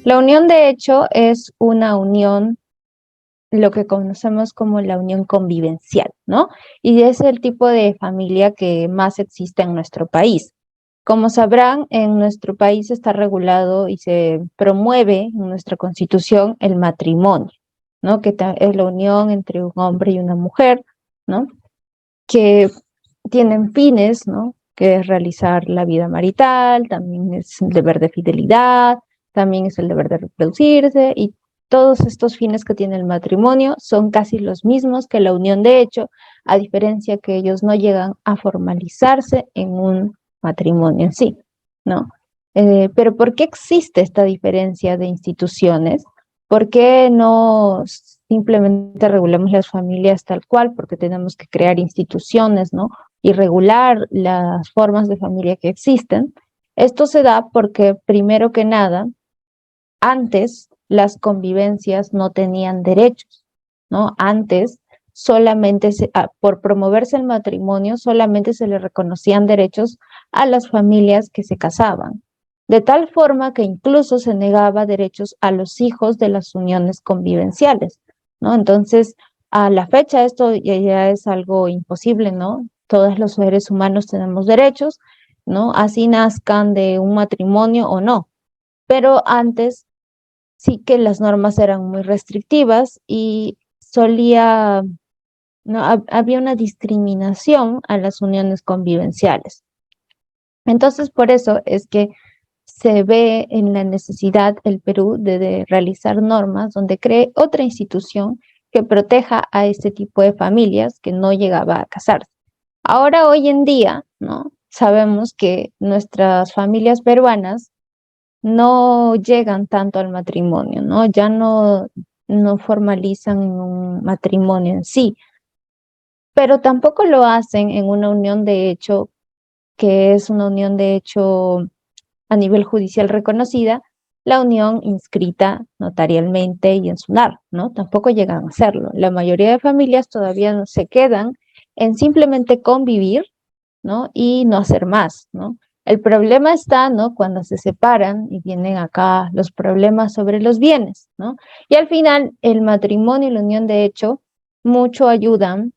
La unión de hecho es una unión, lo que conocemos como la unión convivencial, ¿no? Y es el tipo de familia que más existe en nuestro país. Como sabrán, en nuestro país está regulado y se promueve en nuestra Constitución el matrimonio, ¿no? Es la unión entre un hombre y una mujer, ¿no? Que tienen fines, ¿no? Que es realizar la vida marital, también es el deber de fidelidad, también es el deber de reproducirse, y todos estos fines que tiene el matrimonio son casi los mismos que la unión de hecho, a diferencia que ellos no llegan a formalizarse en un matrimonio en sí, ¿no? Pero ¿por qué existe esta diferencia de instituciones? ¿Por qué no simplemente regulamos las familias tal cual? Porque tenemos que crear instituciones, ¿no? Y regular las formas de familia que existen. Esto se da porque, primero que nada, antes las convivencias no tenían derechos, ¿no? Antes por promoverse el matrimonio, solamente se le reconocían derechos a las familias que se casaban, de tal forma que incluso se negaba derechos a los hijos de las uniones convivenciales, ¿no? Entonces, a la fecha esto ya es algo imposible, ¿no? Todos los seres humanos tenemos derechos, ¿no? Así nazcan de un matrimonio o no. Pero antes sí que las normas eran muy restrictivas y no, había una discriminación a las uniones convivenciales. Entonces, por eso es que se ve en la necesidad el Perú de realizar normas donde cree otra institución que proteja a este tipo de familias que no llegaba a casarse. Ahora, hoy en día, ¿no? Sabemos que nuestras familias peruanas no llegan tanto al matrimonio, ¿no? Ya no formalizan un matrimonio en sí, pero tampoco lo hacen en una unión de hecho, que es una unión de hecho a nivel judicial reconocida, la unión inscrita notarialmente y en SUNAR, ¿no? Tampoco llegan a hacerlo. La mayoría de familias todavía no se quedan en simplemente convivir, ¿no? Y no hacer más, ¿no? El problema está, ¿no? Cuando se separan y vienen acá los problemas sobre los bienes, ¿no? Y al final, el matrimonio y la unión de hecho mucho ayudan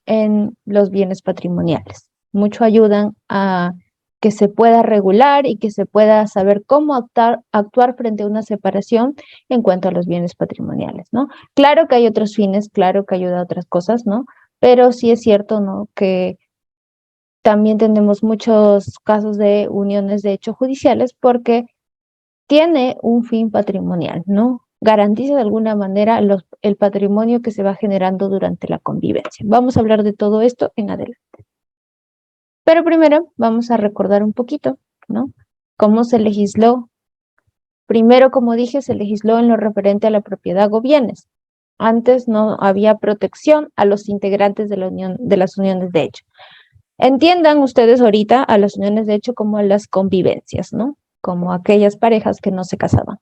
en los bienes patrimoniales, mucho ayudan a que se pueda regular y que se pueda saber cómo actuar frente a una separación en cuanto a los bienes patrimoniales, ¿no? Claro que hay otros fines, claro que ayuda a otras cosas, ¿no? Pero sí es cierto, ¿no? Que también tenemos muchos casos de uniones de hecho judiciales porque tiene un fin patrimonial, ¿no? Garantiza de alguna manera el patrimonio que se va generando durante la convivencia. Vamos a hablar de todo esto en adelante. Pero primero vamos a recordar un poquito, ¿no? Cómo se legisló. Primero, como dije, se legisló en lo referente a la propiedad o bienes. Antes no había protección a los integrantes de la unión, de las uniones de hecho. Entiendan ustedes ahorita a las uniones de hecho como a las convivencias, ¿no? Como aquellas parejas que no se casaban.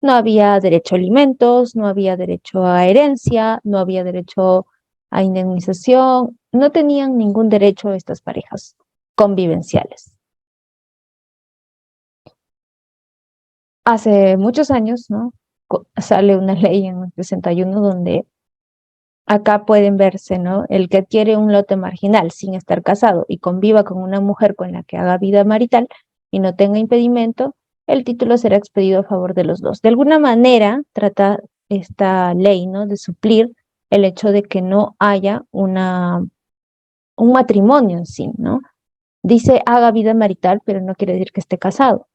No había derecho a alimentos, no había derecho a herencia, no había derecho a indemnización, no tenían ningún derecho estas parejas convivenciales. Hace muchos años, ¿no? Sale una ley en el 61 donde acá pueden verse, ¿no? El que adquiere un lote marginal sin estar casado y conviva con una mujer con la que haga vida marital y no tenga impedimento, el título será expedido a favor de los dos. De alguna manera trata esta ley, ¿no? De suplir el hecho de que no haya un matrimonio en sí, ¿no? Dice haga vida marital, pero no quiere decir que esté casado.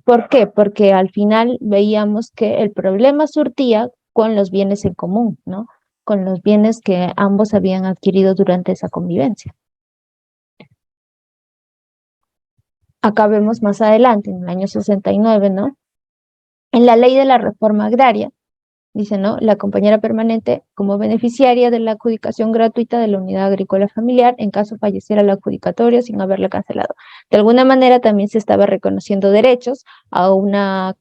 ¿Por qué? Porque al final veíamos que el problema surtía con los bienes en común, ¿no? Con los bienes que ambos habían adquirido durante esa convivencia. Acá vemos más adelante, en el año 69, ¿no? En la ley de la reforma agraria, dice, ¿no? La compañera permanente como beneficiaria de la adjudicación gratuita de la unidad agrícola familiar en caso falleciera el adjudicatorio sin haberla cancelado. De alguna manera también se estaba reconociendo derechos a una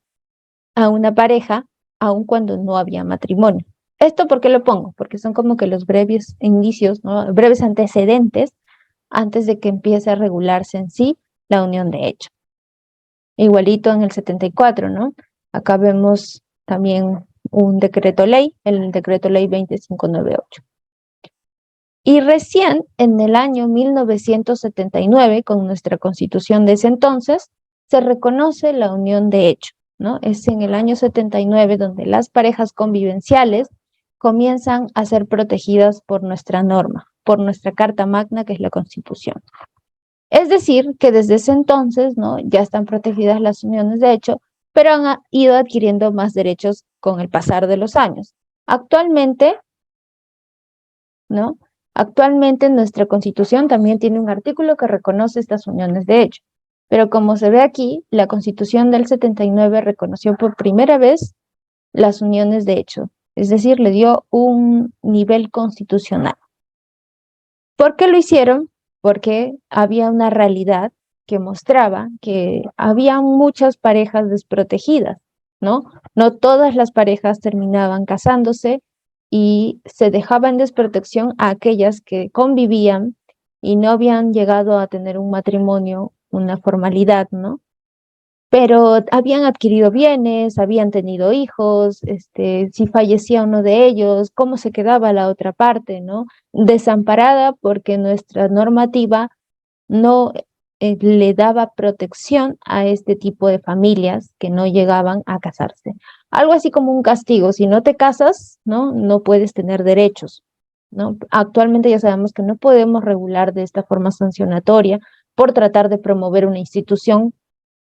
pareja, aun cuando no había matrimonio. ¿Esto por qué lo pongo? Porque son como que los breves indicios, ¿no? Breves antecedentes antes de que empiece a regularse en sí la unión de hecho. Igualito en el 74, ¿no? Acá vemos también un decreto ley, el decreto ley 20598. Y recién en el año 1979, con nuestra constitución de ese entonces, se reconoce la unión de hecho, ¿no? Es en el año 79 donde las parejas convivenciales comienzan a ser protegidas por nuestra norma, por nuestra Carta Magna, que es la Constitución. Es decir, que desde ese entonces, ¿no? Ya están protegidas las uniones de hecho, pero han ido adquiriendo más derechos con el pasar de los años. Actualmente, ¿no? Actualmente nuestra Constitución también tiene un artículo que reconoce estas uniones de hecho, pero como se ve aquí, la Constitución del 79 reconoció por primera vez las uniones de hecho, es decir, le dio un nivel constitucional. ¿Por qué lo hicieron? Porque había una realidad que mostraba que había muchas parejas desprotegidas, ¿no? No todas las parejas terminaban casándose y se dejaba en desprotección a aquellas que convivían y no habían llegado a tener un matrimonio, una formalidad, ¿no? Pero habían adquirido bienes, habían tenido hijos, si fallecía uno de ellos, cómo se quedaba la otra parte, ¿no? Desamparada porque nuestra normativa no le daba protección a este tipo de familias que no llegaban a casarse. Algo así como un castigo, si no te casas, ¿no? No puedes tener derechos, ¿no? Actualmente ya sabemos que no podemos regular de esta forma sancionatoria por tratar de promover una institución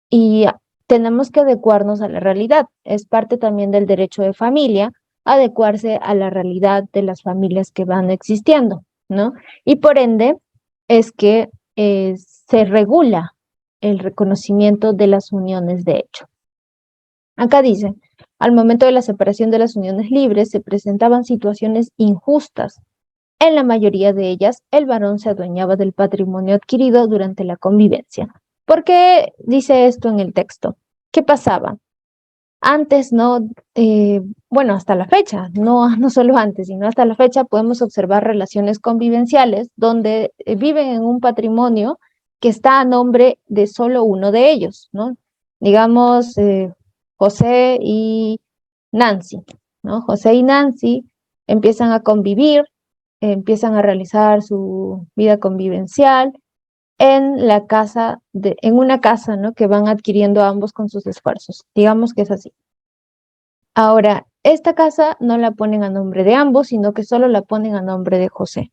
y tenemos que adecuarnos a la realidad. Es parte también del derecho de familia, adecuarse a la realidad de las familias que van existiendo, ¿no? Y por ende es que se regula el reconocimiento de las uniones de hecho. Acá dice, al momento de la separación de las uniones libres se presentaban situaciones injustas. En la mayoría de ellas, el varón se adueñaba del patrimonio adquirido durante la convivencia. ¿Por qué dice esto en el texto? ¿Qué pasaba? Antes, no, bueno, hasta la fecha, no solo antes, sino hasta la fecha podemos observar relaciones convivenciales donde viven en un patrimonio que está a nombre de solo uno de ellos, ¿no? Digamos, José y Nancy, ¿no? José y Nancy empiezan a convivir, empiezan a realizar su vida convivencial en la casa, en una casa, ¿no? Que van adquiriendo ambos con sus esfuerzos. Digamos que es así. Ahora, esta casa no la ponen a nombre de ambos, sino que solo la ponen a nombre de José.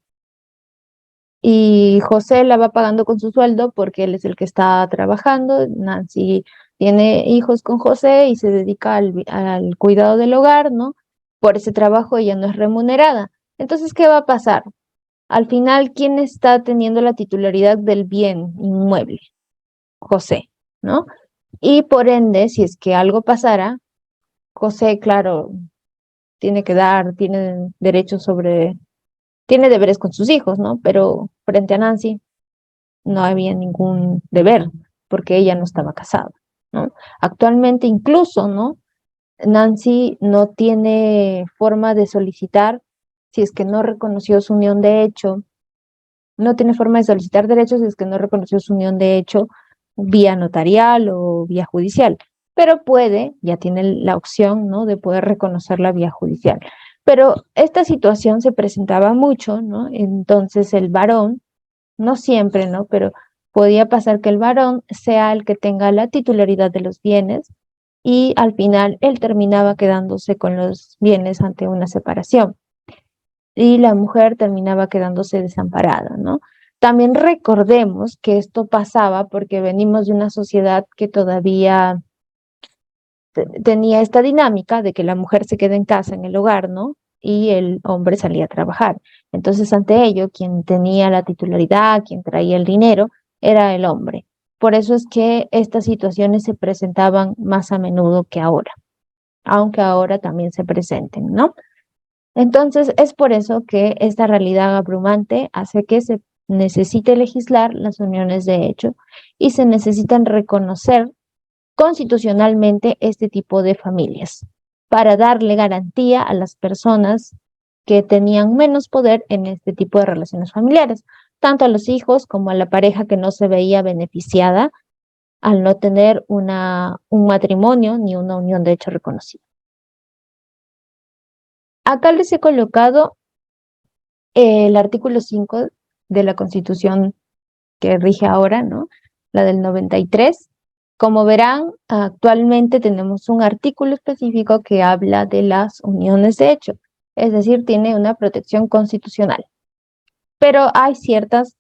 Y José la va pagando con su sueldo porque él es el que está trabajando. Nancy tiene hijos con José y se dedica al cuidado del hogar, ¿no? Por ese trabajo ella no es remunerada. Entonces, ¿qué va a pasar? Al final, ¿quién está teniendo la titularidad del bien inmueble? José, ¿no? Y por ende, si es que algo pasara, José, claro, tiene derechos tiene deberes con sus hijos, ¿no? Pero frente a Nancy no había ningún deber porque ella no estaba casada, ¿no? Actualmente incluso, ¿no? Nancy no tiene forma de solicitar, si es que no reconoció su unión de hecho, no tiene forma de solicitar derechos si es que no reconoció su unión de hecho vía notarial o vía judicial, pero puede, ya tiene la opción, ¿no? De poder reconocerla vía judicial. Pero esta situación se presentaba mucho, ¿no? Entonces el varón, no siempre, ¿no? Pero podía pasar que el varón sea el que tenga la titularidad de los bienes y al final él terminaba quedándose con los bienes ante una separación y la mujer terminaba quedándose desamparada, ¿no? También recordemos que esto pasaba porque venimos de una sociedad que todavía tenía esta dinámica de que la mujer se queda en casa, en el hogar, ¿no? Y el hombre salía a trabajar. Entonces, ante ello, quien tenía la titularidad, quien traía el dinero, era el hombre. Por eso es que estas situaciones se presentaban más a menudo que ahora, aunque ahora también se presenten, ¿no? Entonces, es por eso que esta realidad abrumante hace que se necesite legislar las uniones de hecho y se necesitan reconocer constitucionalmente este tipo de familias para darle garantía a las personas que tenían menos poder en este tipo de relaciones familiares, tanto a los hijos como a la pareja que no se veía beneficiada al no tener un matrimonio ni una unión de hecho reconocida. Acá les he colocado el artículo 5 de la Constitución que rige ahora, ¿no? La del 93. Como verán, actualmente tenemos un artículo específico que habla de las uniones de hecho, es decir, tiene una protección constitucional. Pero hay ciertos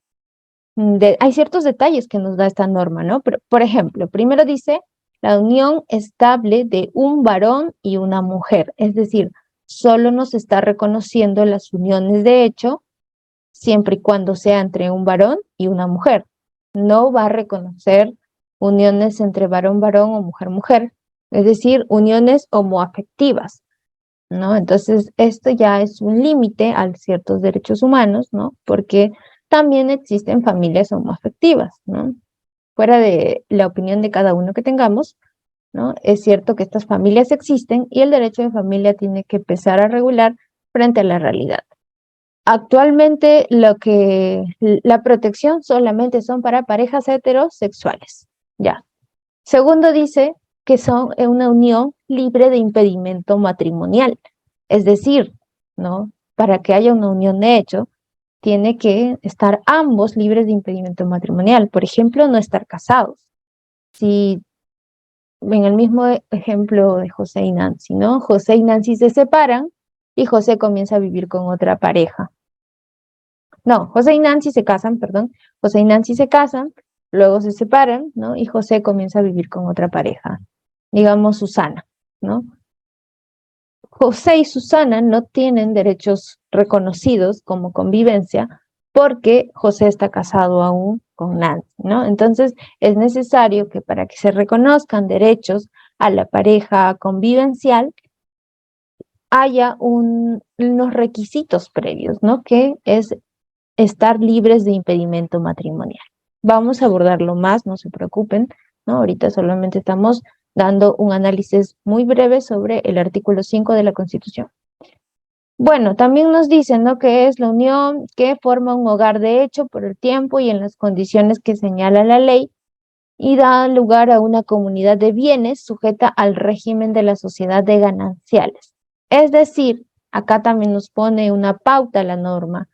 detalles que nos da esta norma, ¿no? Por ejemplo, primero dice la unión estable de un varón y una mujer, es decir, solo nos está reconociendo las uniones de hecho siempre y cuando sea entre un varón y una mujer. No va a reconocer uniones entre varón-varón o mujer-mujer, es decir, uniones homoafectivas, ¿no? Entonces, esto ya es un límite a ciertos derechos humanos, ¿no? Porque también existen familias homoafectivas, ¿no? Fuera de la opinión de cada uno que tengamos, ¿no? Es cierto que estas familias existen y el derecho de familia tiene que empezar a regular frente a la realidad. Actualmente la protección solamente son para parejas heterosexuales, ya. Segundo dice que son una unión libre de impedimento matrimonial, es decir, ¿no? Para que haya una unión de hecho, tiene que estar ambos libres de impedimento matrimonial. Por ejemplo, no estar casados. Si en el mismo ejemplo de José y Nancy, ¿no? José y Nancy se separan y José comienza a vivir con otra pareja. No, José y Nancy se casan, perdón. José y Nancy se casan, luego se separan, ¿no? Y José comienza a vivir con otra pareja, digamos Susana, ¿no? José y Susana no tienen derechos reconocidos como convivencia porque José está casado aún con Nancy, ¿no? Entonces es necesario que para que se reconozcan derechos a la pareja convivencial haya unos requisitos previos, ¿no? Que es estar libres de impedimento matrimonial. Vamos a abordarlo más, no se preocupen, ¿no? Ahorita solamente estamos dando un análisis muy breve sobre el artículo 5 de la Constitución. Bueno, también nos dicen, ¿no? Que es la unión que forma un hogar de hecho por el tiempo y en las condiciones que señala la ley y da lugar a una comunidad de bienes sujeta al régimen de la sociedad de gananciales. Es decir, acá también nos pone una pauta la norma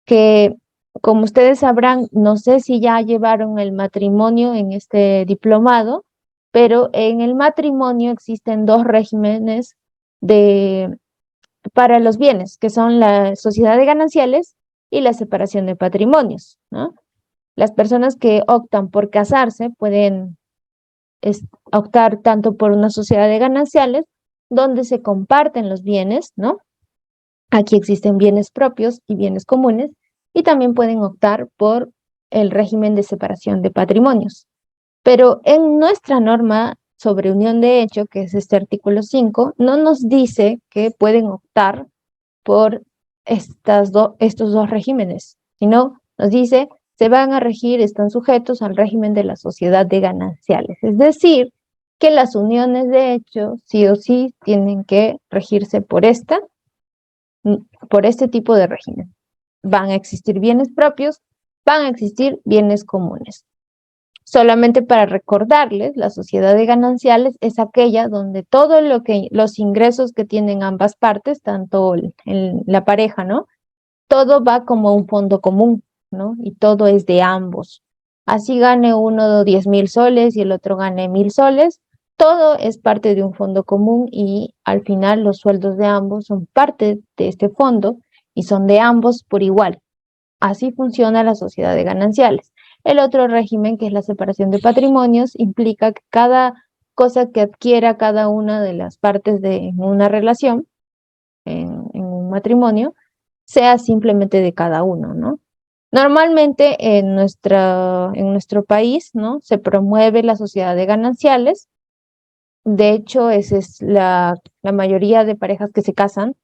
que, como ustedes sabrán, no sé si ya llevaron el matrimonio en este diplomado, pero en el matrimonio existen dos regímenes para los bienes, que son la sociedad de gananciales y la separación de patrimonios, ¿no? Las personas que optan por casarse pueden optar tanto por una sociedad de gananciales, donde se comparten los bienes, ¿no? Aquí existen bienes propios y bienes comunes, y también pueden optar por el régimen de separación de patrimonios. Pero en nuestra norma sobre unión de hecho, que es este artículo 5, no nos dice que pueden optar por estos dos regímenes, sino nos dice se van a regir, están sujetos al régimen de la sociedad de gananciales. Es decir, que las uniones de hecho sí o sí tienen que regirse por este tipo de régimen. Van a existir bienes propios, van a existir bienes comunes. Solamente para recordarles, la sociedad de gananciales es aquella donde todo los ingresos que tienen ambas partes, tanto la pareja, ¿no? Todo va como un fondo común, ¿no? Y todo es de ambos. Así gane uno 10,000 soles y el otro gane 1,000 soles, todo es parte de un fondo común y al final los sueldos de ambos son parte de este fondo y son de ambos por igual. Así funciona la sociedad de gananciales. El otro régimen, que es la separación de patrimonios, implica que cada cosa que adquiera cada una de las partes de una relación, en un matrimonio, sea simplemente de cada uno, ¿no? Normalmente en nuestro país, ¿no? Se promueve la sociedad de gananciales. De hecho, esa es la mayoría de parejas que se casan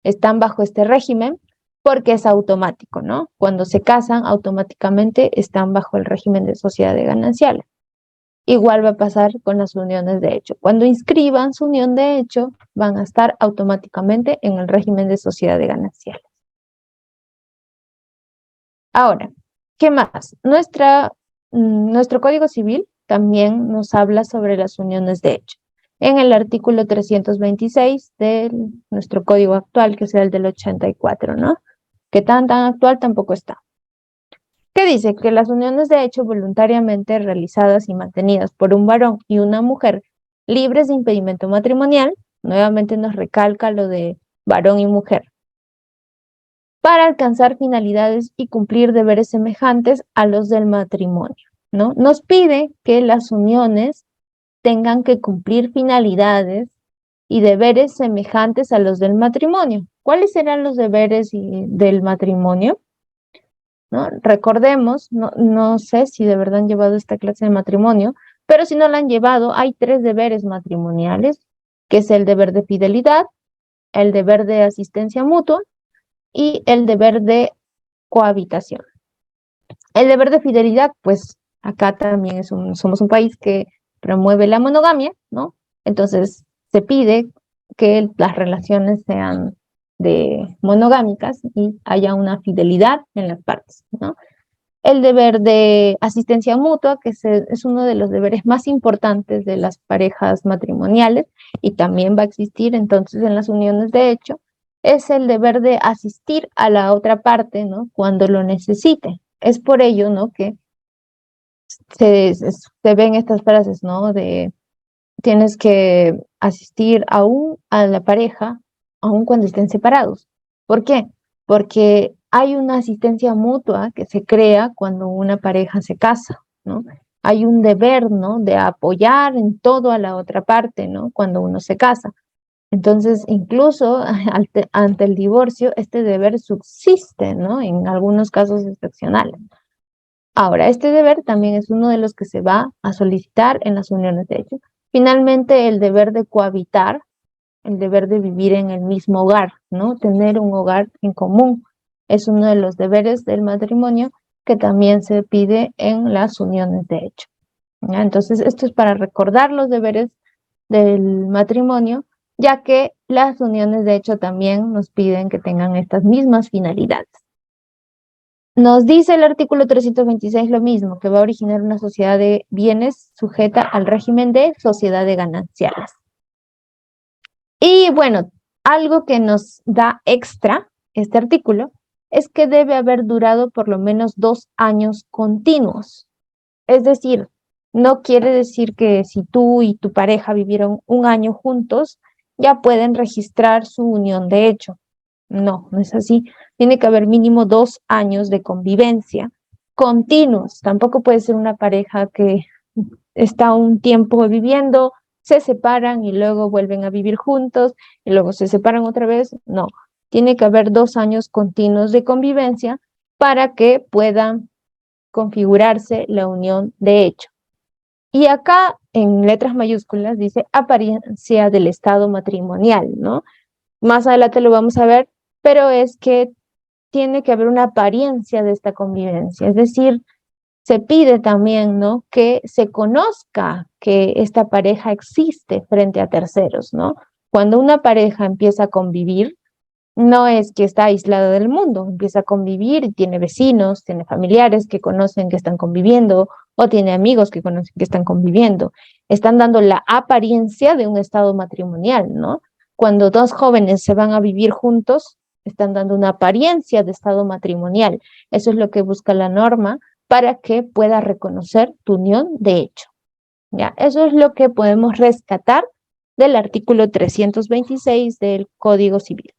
están bajo este régimen porque es automático, ¿no? Cuando se casan, automáticamente están bajo el régimen de sociedad de gananciales. Igual va a pasar con las uniones de hecho. Cuando inscriban su unión de hecho, van a estar automáticamente en el régimen de sociedad de gananciales. Ahora, ¿qué más? Nuestro Código Civil también nos habla sobre las uniones de hecho. En el artículo 326 de nuestro código actual, que es el del 84, ¿no? Que tan actual tampoco está. ¿Qué dice? Que las uniones de hecho voluntariamente realizadas y mantenidas por un varón y una mujer libres de impedimento matrimonial, nuevamente nos recalca lo de varón y mujer, para alcanzar finalidades y cumplir deberes semejantes a los del matrimonio, ¿no? Nos pide que las uniones tengan que cumplir finalidades y deberes semejantes a los del matrimonio. ¿Cuáles serán los deberes del matrimonio? ¿No? Recordemos, no sé si de verdad han llevado esta clase de matrimonio, pero si no la han llevado, hay 3 deberes matrimoniales, que es el deber de fidelidad, el deber de asistencia mutua y el deber de cohabitación. El deber de fidelidad, pues acá también somos un país que promueve la monogamia, ¿no? Entonces se pide que las relaciones sean monogámicas y haya una fidelidad en las partes, ¿no? El deber de asistencia mutua, que es uno de los deberes más importantes de las parejas matrimoniales y también va a existir entonces en las uniones de hecho, es el deber de asistir a la otra parte, ¿no? Cuando lo necesite. Es por ello, ¿no? Que se ven estas frases, ¿no? De tienes que asistir aún a la pareja, aún cuando estén separados. ¿Por qué? Porque hay una asistencia mutua que se crea cuando una pareja se casa, ¿no? Hay un deber, ¿no? De apoyar en todo a la otra parte, ¿no? Cuando uno se casa. Entonces, incluso ante el divorcio, este deber subsiste, ¿no? En algunos casos excepcionales. Ahora, este deber también es uno de los que se va a solicitar en las uniones de hecho. Finalmente, el deber de cohabitar, el deber de vivir en el mismo hogar, ¿no? Tener un hogar en común, es uno de los deberes del matrimonio que también se pide en las uniones de hecho. ¿Ya? Entonces, esto es para recordar los deberes del matrimonio, ya que las uniones de hecho también nos piden que tengan estas mismas finalidades. Nos dice el artículo 326 lo mismo, que va a originar una sociedad de bienes sujeta al régimen de sociedad de gananciales. Y bueno, algo que nos da extra este artículo es que debe haber durado por lo menos 2 años continuos. Es decir, no quiere decir que si tú y tu pareja vivieron 1 año juntos, ya pueden registrar su unión de hecho. No, no es así. Tiene que haber mínimo 2 años de convivencia continuos. Tampoco puede ser una pareja que está un tiempo viviendo, se separan y luego vuelven a vivir juntos y luego se separan otra vez. No, tiene que haber 2 años continuos de convivencia para que pueda configurarse la unión de hecho. Y acá en letras mayúsculas dice apariencia del estado matrimonial, ¿no? Más adelante lo vamos a ver, pero es que tiene que haber una apariencia de esta convivencia, es decir, se pide también, ¿no? Que se conozca que esta pareja existe frente a terceros, ¿no? Cuando una pareja empieza a convivir, no es que está aislada del mundo, empieza a convivir y tiene vecinos, tiene familiares que conocen que están conviviendo o tiene amigos que conocen que están conviviendo. Están dando la apariencia de un estado matrimonial, ¿no? Cuando 2 jóvenes se van a vivir juntos, están dando una apariencia de estado matrimonial. Eso es lo que busca la norma para que pueda reconocer tu unión de hecho. ¿Ya? Eso es lo que podemos rescatar del artículo 326 del Código Civil.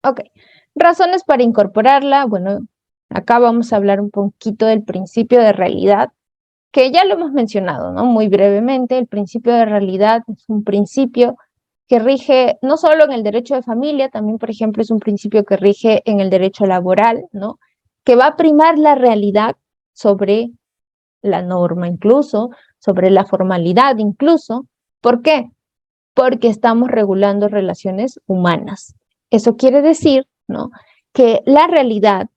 Ok, razones para incorporarla. Bueno, acá vamos a hablar un poquito del principio de realidad, que ya lo hemos mencionado, ¿no? Muy brevemente, el principio de realidad es un principio que rige no solo en el derecho de familia, también, por ejemplo, es un principio que rige en el derecho laboral, ¿no? Que va a primar la realidad sobre la norma, incluso sobre la formalidad, incluso. ¿Por qué? Porque estamos regulando relaciones humanas. Eso quiere decir, ¿no? Que la realidad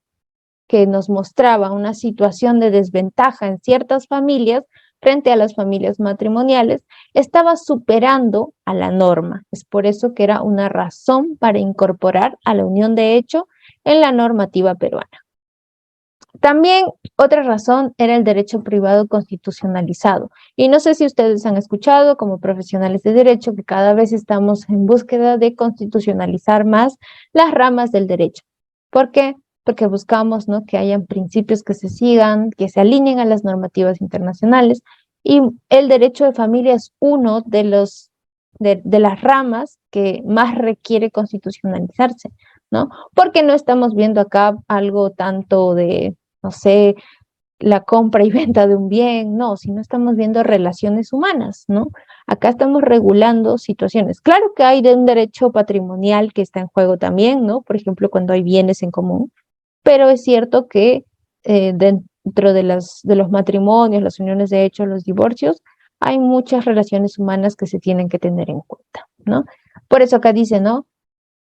que nos mostraba una situación de desventaja en ciertas familias frente a las familias matrimoniales, estaba superando a la norma. Es por eso que era una razón para incorporar a la unión de hecho en la normativa peruana. También otra razón era el derecho privado constitucionalizado. Y no sé si ustedes han escuchado como profesionales de derecho que cada vez estamos en búsqueda de constitucionalizar más las ramas del derecho. ¿Por qué? Porque buscamos, ¿no?, que hayan principios que se sigan, que se alineen a las normativas internacionales. Y el derecho de familia es uno de de las ramas que más requiere constitucionalizarse, ¿no? Porque no estamos viendo acá algo tanto de, no sé, la compra y venta de un bien, no, sino estamos viendo relaciones humanas, ¿no? Acá estamos regulando situaciones. Claro que hay de un derecho patrimonial que está en juego también, ¿no? Por ejemplo, cuando hay bienes en común, pero es cierto que dentro de de los matrimonios, las uniones de hecho, los divorcios, hay muchas relaciones humanas que se tienen que tener en cuenta, ¿no? Por eso acá dice, ¿no?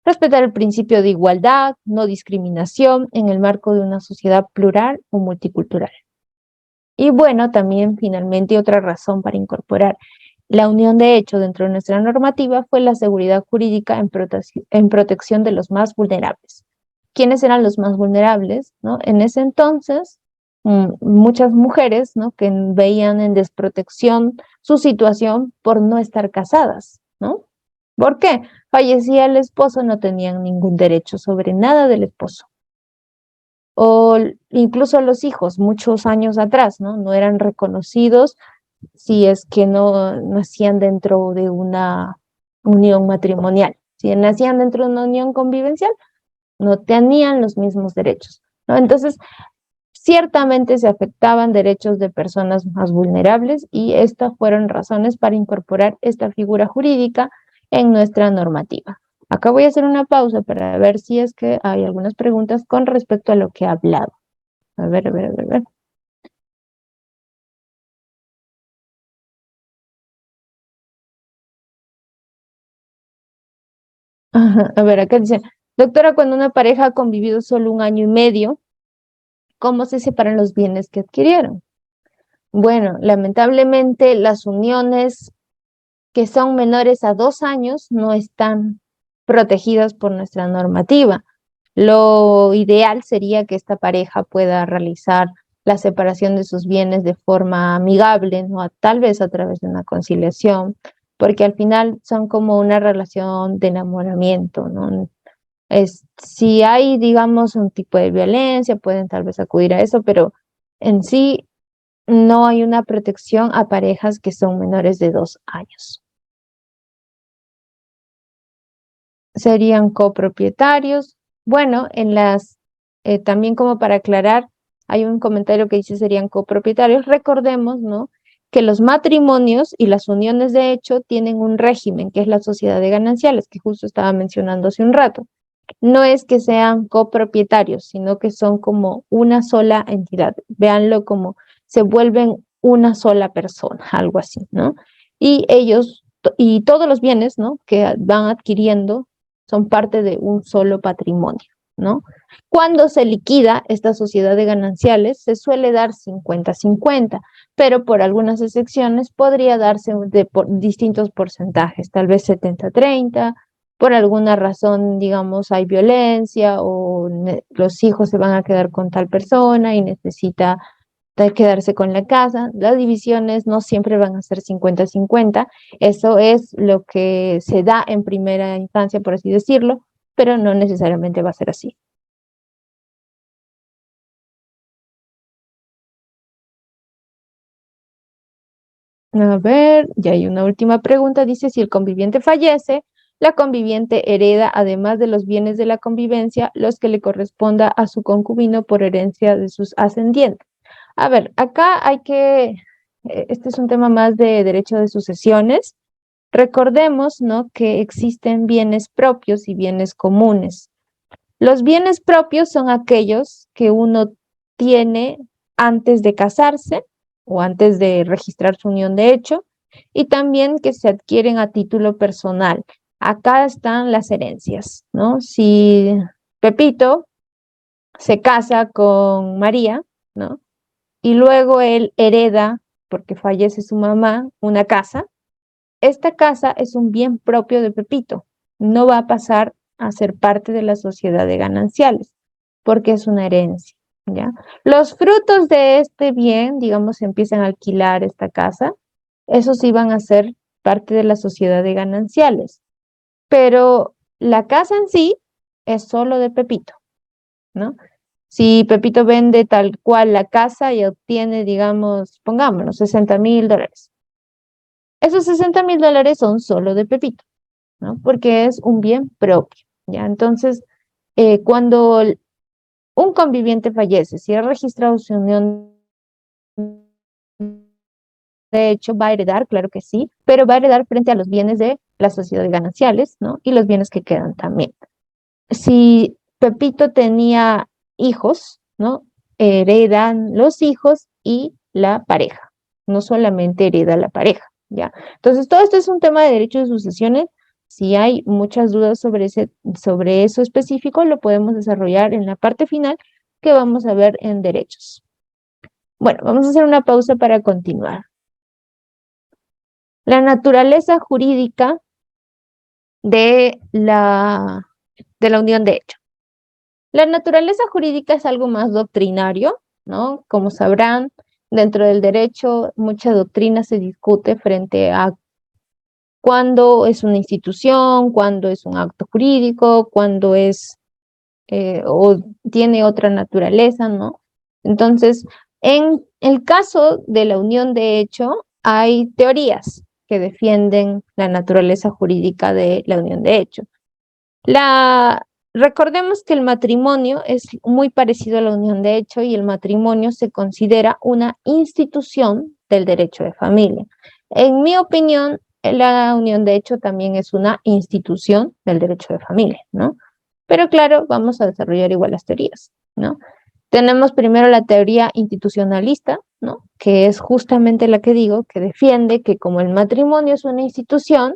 Respetar el principio de igualdad, no discriminación en el marco de una sociedad plural o multicultural. Y bueno, también finalmente otra razón para incorporar la unión de hecho dentro de nuestra normativa fue la seguridad jurídica en protección de los más vulnerables. ¿Quiénes eran los más vulnerables? ¿No? En ese entonces, muchas mujeres, ¿no?, que veían en desprotección su situación por no estar casadas, ¿no? ¿Por qué? Fallecía el esposo, no tenían ningún derecho sobre nada del esposo. O incluso los hijos, muchos años atrás, ¿no? No eran reconocidos si es que no nacían dentro de una unión matrimonial. Si nacían dentro de una unión convivencial, no tenían los mismos derechos, ¿no? Entonces, ciertamente se afectaban derechos de personas más vulnerables y estas fueron razones para incorporar esta figura jurídica en nuestra normativa. Acá voy a hacer una pausa para ver si es que hay algunas preguntas con respecto a lo que he hablado. A ver, a ver, a ver, a ver. Ajá, a ver, acá dice, doctora, cuando una pareja ha convivido solo un año y medio, ¿cómo se separan los bienes que adquirieron? Bueno, lamentablemente las uniones que son menores a 2 años no están protegidas por nuestra normativa. Lo ideal sería que esta pareja pueda realizar la separación de sus bienes de forma amigable, ¿no? Tal vez a través de una conciliación, porque al final son como una relación de enamoramiento, ¿no? Si hay, digamos, un tipo de violencia, pueden tal vez acudir a eso, pero en sí no hay una protección a parejas que son menores de 2 años. Serían copropietarios. Bueno, también como para aclarar, hay un comentario que dice serían copropietarios. Recordemos, ¿no?, que los matrimonios y las uniones de hecho tienen un régimen, que es la sociedad de gananciales, que justo estaba mencionando hace un rato. No es que sean copropietarios, sino que son como una sola entidad. Véanlo como se vuelven una sola persona, algo así, ¿no? Y y todos los bienes, ¿no?, que van adquiriendo son parte de un solo patrimonio, ¿no? Cuando se liquida esta sociedad de gananciales, se suele dar 50-50, pero por algunas excepciones podría darse por distintos porcentajes, tal vez 70-30, por alguna razón, digamos, hay violencia o los hijos se van a quedar con tal persona y necesita quedarse con la casa. Las divisiones no siempre van a ser 50-50. Eso es lo que se da en primera instancia, por así decirlo, pero no necesariamente va a ser así. A ver, ya hay una última pregunta. Dice, si el conviviente fallece, la conviviente hereda, además de los bienes de la convivencia, los que le corresponda a su concubino por herencia de sus ascendientes. A ver, acá este es un tema más de derecho de sucesiones. Recordemos, ¿no?, que existen bienes propios y bienes comunes. Los bienes propios son aquellos que uno tiene antes de casarse o antes de registrar su unión de hecho, y también que se adquieren a título personal. Acá están las herencias, ¿no? Si Pepito se casa con María, ¿no?, y luego él hereda, porque fallece su mamá, una casa, esta casa es un bien propio de Pepito, no va a pasar a ser parte de la sociedad de gananciales, porque es una herencia, ¿ya? Los frutos de este bien, digamos, empiezan a alquilar esta casa, esos iban a ser parte de la sociedad de gananciales, pero la casa en sí es solo de Pepito, ¿no? Si Pepito vende tal cual la casa y obtiene, digamos, pongámonos, $60,000. Esos $60,000 son solo de Pepito, ¿no? Porque es un bien propio, ¿ya? Entonces, cuando un conviviente fallece, si es registrado su unión de hecho, va a heredar, claro que sí, pero va a heredar frente a los bienes de la sociedad de gananciales, ¿no? Y los bienes que quedan también. Si Pepito tenía hijos, ¿no? Heredan los hijos y la pareja, no solamente hereda la pareja, ¿ya? Entonces, todo esto es un tema de derecho de sucesiones. Si hay muchas dudas sobre eso específico, lo podemos desarrollar en la parte final que vamos a ver en derechos. Bueno, vamos a hacer una pausa para continuar. La naturaleza jurídica de la unión de hecho. La naturaleza jurídica es algo más doctrinario, ¿no? Como sabrán, dentro del derecho, mucha doctrina se discute frente a cuándo es una institución, cuándo es un acto jurídico, cuándo es o tiene otra naturaleza, ¿no? Entonces, en el caso de la unión de hecho, hay teorías que defienden la naturaleza jurídica de la unión de hecho. Recordemos que el matrimonio es muy parecido a la unión de hecho y el matrimonio se considera una institución del derecho de familia. En mi opinión, la unión de hecho también es una institución del derecho de familia, ¿no? Pero claro, vamos a desarrollar igual las teorías, ¿no? Tenemos primero la teoría institucionalista, ¿no? Que es justamente la que digo, que defiende que como el matrimonio es una institución,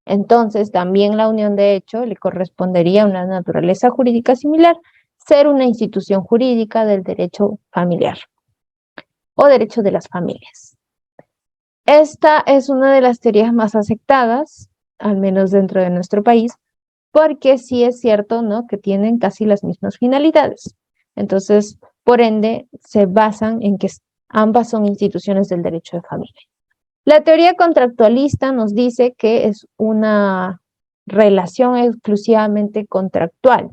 entonces también la unión de hecho le correspondería a una naturaleza jurídica similar, ser una institución jurídica del derecho familiar o derecho de las familias. Esta es una de las teorías más aceptadas, al menos dentro de nuestro país, porque sí es cierto, ¿no? Que tienen casi las mismas finalidades. Entonces, por ende, se basan en que ambas son instituciones del derecho de familia. La teoría contractualista nos dice que es una relación exclusivamente contractual,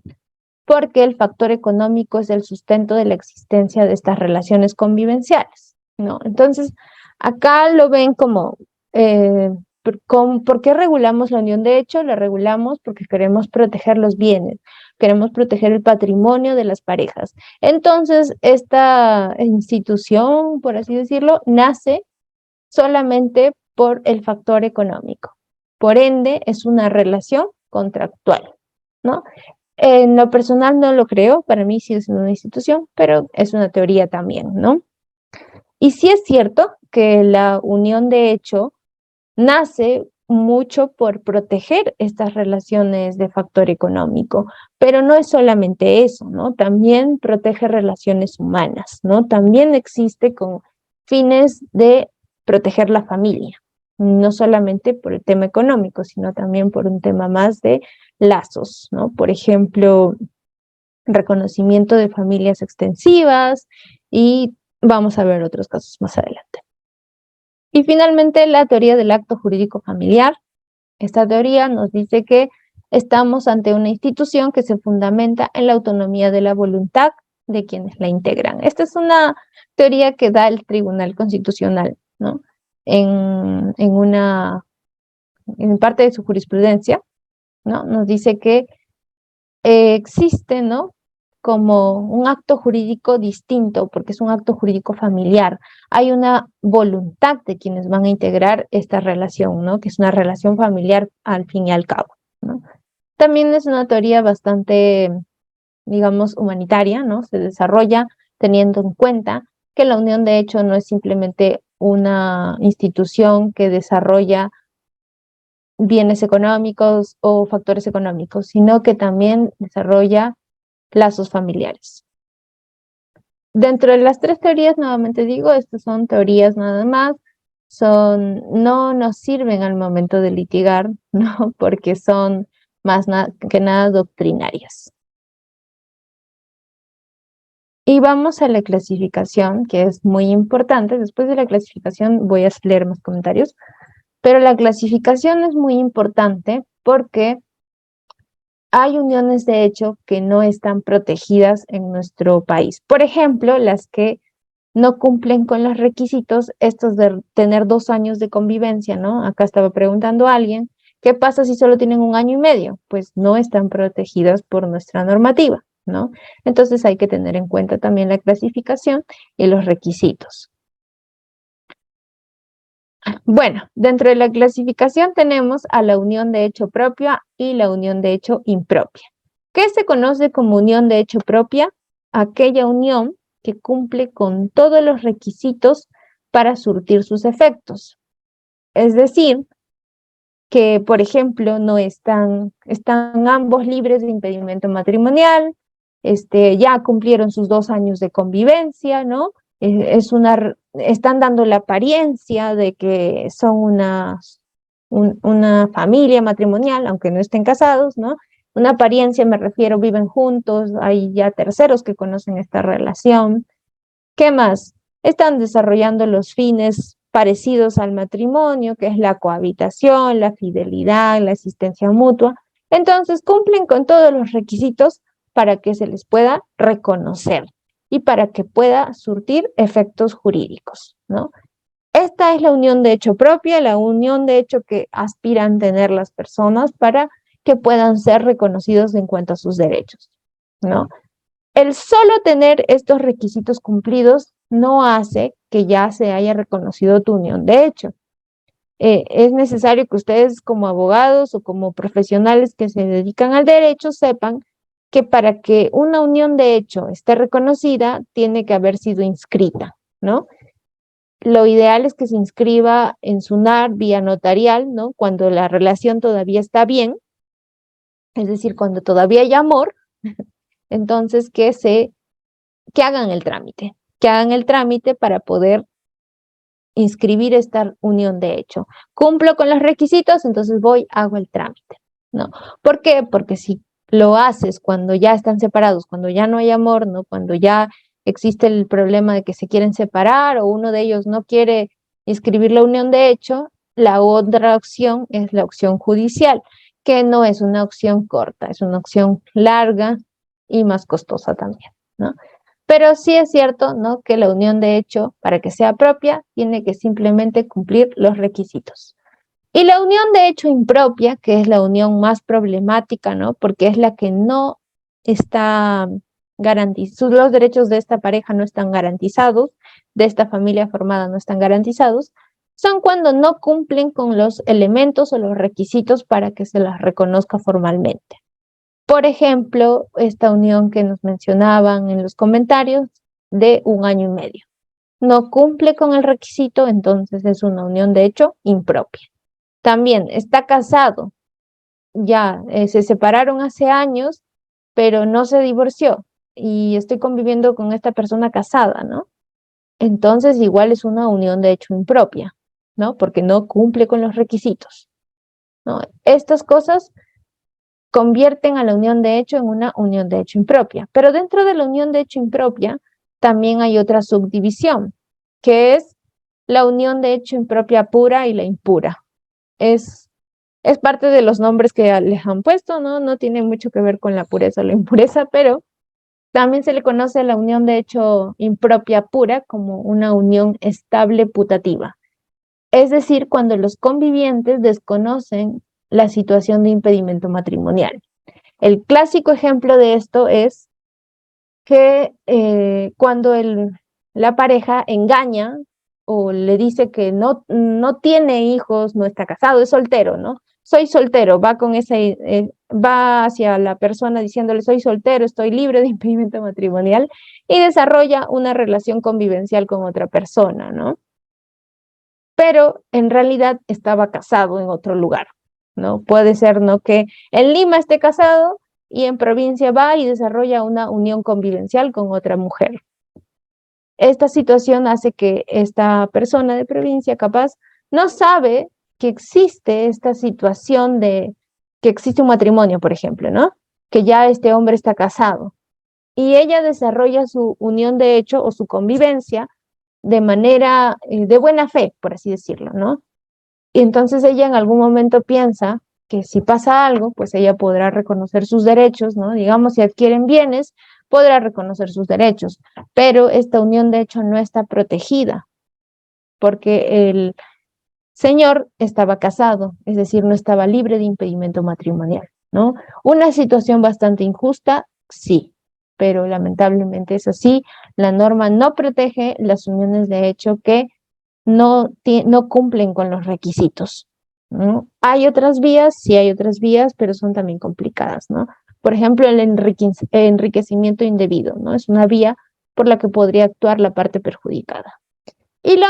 porque el factor económico es el sustento de la existencia de estas relaciones convivenciales, ¿no? Entonces, acá lo ven como, ¿por qué regulamos la unión de hecho? La regulamos porque queremos proteger los bienes, queremos proteger el patrimonio de las parejas. Entonces, esta institución, por así decirlo, nace solamente por el factor económico. Por ende, es una relación contractual, ¿no? En lo personal no lo creo, para mí sigue siendo una institución, pero es una teoría también, ¿no? Y sí es cierto que la unión de hecho nace mucho por proteger estas relaciones de factor económico, pero no es solamente eso, ¿no? También protege relaciones humanas, ¿no? También existe con fines de proteger la familia, no solamente por el tema económico, sino también por un tema más de lazos, ¿no? Por ejemplo, reconocimiento de familias extensivas y vamos a ver otros casos más adelante. Y finalmente, la teoría del acto jurídico familiar. Esta teoría nos dice que estamos ante una institución que se fundamenta en la autonomía de la voluntad de quienes la integran. Esta es una teoría que da el Tribunal Constitucional, ¿no? En parte de su jurisprudencia, ¿no? Nos dice que existe, ¿no? Como un acto jurídico distinto, porque es un acto jurídico familiar. Hay una voluntad de quienes van a integrar esta relación, ¿no? Que es una relación familiar al fin y al cabo, ¿no? También es una teoría bastante, digamos, humanitaria, ¿no? Se desarrolla teniendo en cuenta que la unión de hecho no es simplemente una institución que desarrolla bienes económicos o factores económicos, sino que también desarrolla lazos familiares. Dentro de las tres teorías, nuevamente digo, estas son teorías nada más, no nos sirven al momento de litigar, ¿no? Porque son más que nada doctrinarias. Y vamos a la clasificación, que es muy importante. Después de la clasificación voy a leer más comentarios, pero la clasificación es muy importante porque hay uniones de hecho que no están protegidas en nuestro país. Por ejemplo, las que no cumplen con los requisitos, estos de tener 2 años de convivencia, ¿no? Acá estaba preguntando a alguien, ¿qué pasa si solo tienen 1 año y medio? Pues no están protegidas por nuestra normativa, ¿no? Entonces hay que tener en cuenta también la clasificación y los requisitos. Bueno, dentro de la clasificación tenemos a la unión de hecho propia y la unión de hecho impropia. ¿Qué se conoce como unión de hecho propia? Aquella unión que cumple con todos los requisitos para surtir sus efectos. Es decir, que, por ejemplo, no están ambos libres de impedimento matrimonial, ya cumplieron sus 2 años de convivencia, ¿no? Están dando la apariencia de que son una familia matrimonial, aunque no estén casados, ¿no? Una apariencia, me refiero, viven juntos, hay ya terceros que conocen esta relación. ¿Qué más? Están desarrollando los fines parecidos al matrimonio, que es la cohabitación, la fidelidad, la asistencia mutua. Entonces, cumplen con todos los requisitos para que se les pueda reconocer y para que pueda surtir efectos jurídicos, ¿no? Esta es la unión de hecho propia, la unión de hecho que aspiran tener las personas para que puedan ser reconocidos en cuanto a sus derechos, ¿no? El solo tener estos requisitos cumplidos no hace que ya se haya reconocido tu unión de hecho. Es necesario que ustedes como abogados o como profesionales que se dedican al derecho sepan que para que una unión de hecho esté reconocida tiene que haber sido inscrita, ¿no? Lo ideal es que se inscriba en SUNAR vía notarial, ¿no? Cuando la relación todavía está bien, es decir, cuando todavía hay amor, entonces que hagan el trámite para poder inscribir esta unión de hecho. Cumplo con los requisitos, entonces voy, hago el trámite, ¿no? ¿Por qué? Porque si lo haces cuando ya están separados, cuando ya no hay amor, ¿no? Cuando ya existe el problema de que se quieren separar o uno de ellos no quiere inscribir la unión de hecho, la otra opción es la opción judicial, que no es una opción corta, es una opción larga y más costosa también, ¿no? Pero sí es cierto, ¿no? Que la unión de hecho, para que sea propia, tiene que simplemente cumplir los requisitos. Y la unión de hecho impropia, que es la unión más problemática, ¿no? Porque es la que no está garantizada, los derechos de esta pareja no están garantizados, de esta familia formada no están garantizados, son cuando no cumplen con los elementos o los requisitos para que se las reconozca formalmente. Por ejemplo, esta unión que nos mencionaban en los comentarios de 1 año y medio. No cumple con el requisito, entonces es una unión de hecho impropia. También está casado, ya se separaron hace años, pero no se divorció y estoy conviviendo con esta persona casada, ¿no? Entonces igual es una unión de hecho impropia, ¿no? Porque no cumple con los requisitos, ¿no? Estas cosas convierten a la unión de hecho en una unión de hecho impropia. Pero dentro de la unión de hecho impropia también hay otra subdivisión, que es la unión de hecho impropia pura y la impura. Es parte de los nombres que les han puesto, ¿no? No tiene mucho que ver con la pureza o la impureza, pero también se le conoce a la unión de hecho impropia pura como una unión estable putativa. Es decir, cuando los convivientes desconocen la situación de impedimento matrimonial. El clásico ejemplo de esto es que cuando la pareja engaña o le dice que no tiene hijos, no está casado, es soltero, ¿no? Soy soltero, va hacia la persona diciéndole soy soltero, estoy libre de impedimento matrimonial y desarrolla una relación convivencial con otra persona, ¿no? Pero en realidad estaba casado en otro lugar, ¿no? Puede ser, ¿no? Que en Lima esté casado y en provincia va y desarrolla una unión convivencial con otra mujer. Esta situación hace que esta persona de provincia capaz no sabe que existe esta situación de que existe un matrimonio, por ejemplo, ¿no? Que ya este hombre está casado. y ella desarrolla su unión de hecho o su convivencia de manera de buena fe, por así decirlo, ¿no? Y entonces ella en algún momento piensa que si pasa algo, pues ella podrá reconocer sus derechos, ¿no? Digamos, si adquieren bienes, podrá reconocer sus derechos, pero esta unión de hecho no está protegida, porque el señor estaba casado, es decir, no estaba libre de impedimento matrimonial, ¿no? Una situación bastante injusta, sí, pero lamentablemente es así. La norma no protege las uniones de hecho que no cumplen con los requisitos, ¿no? Hay otras vías, sí hay otras vías, pero son también complicadas, ¿no? Por ejemplo, el enriquecimiento indebido, ¿no? Es una vía por la que podría actuar la parte perjudicada. Y la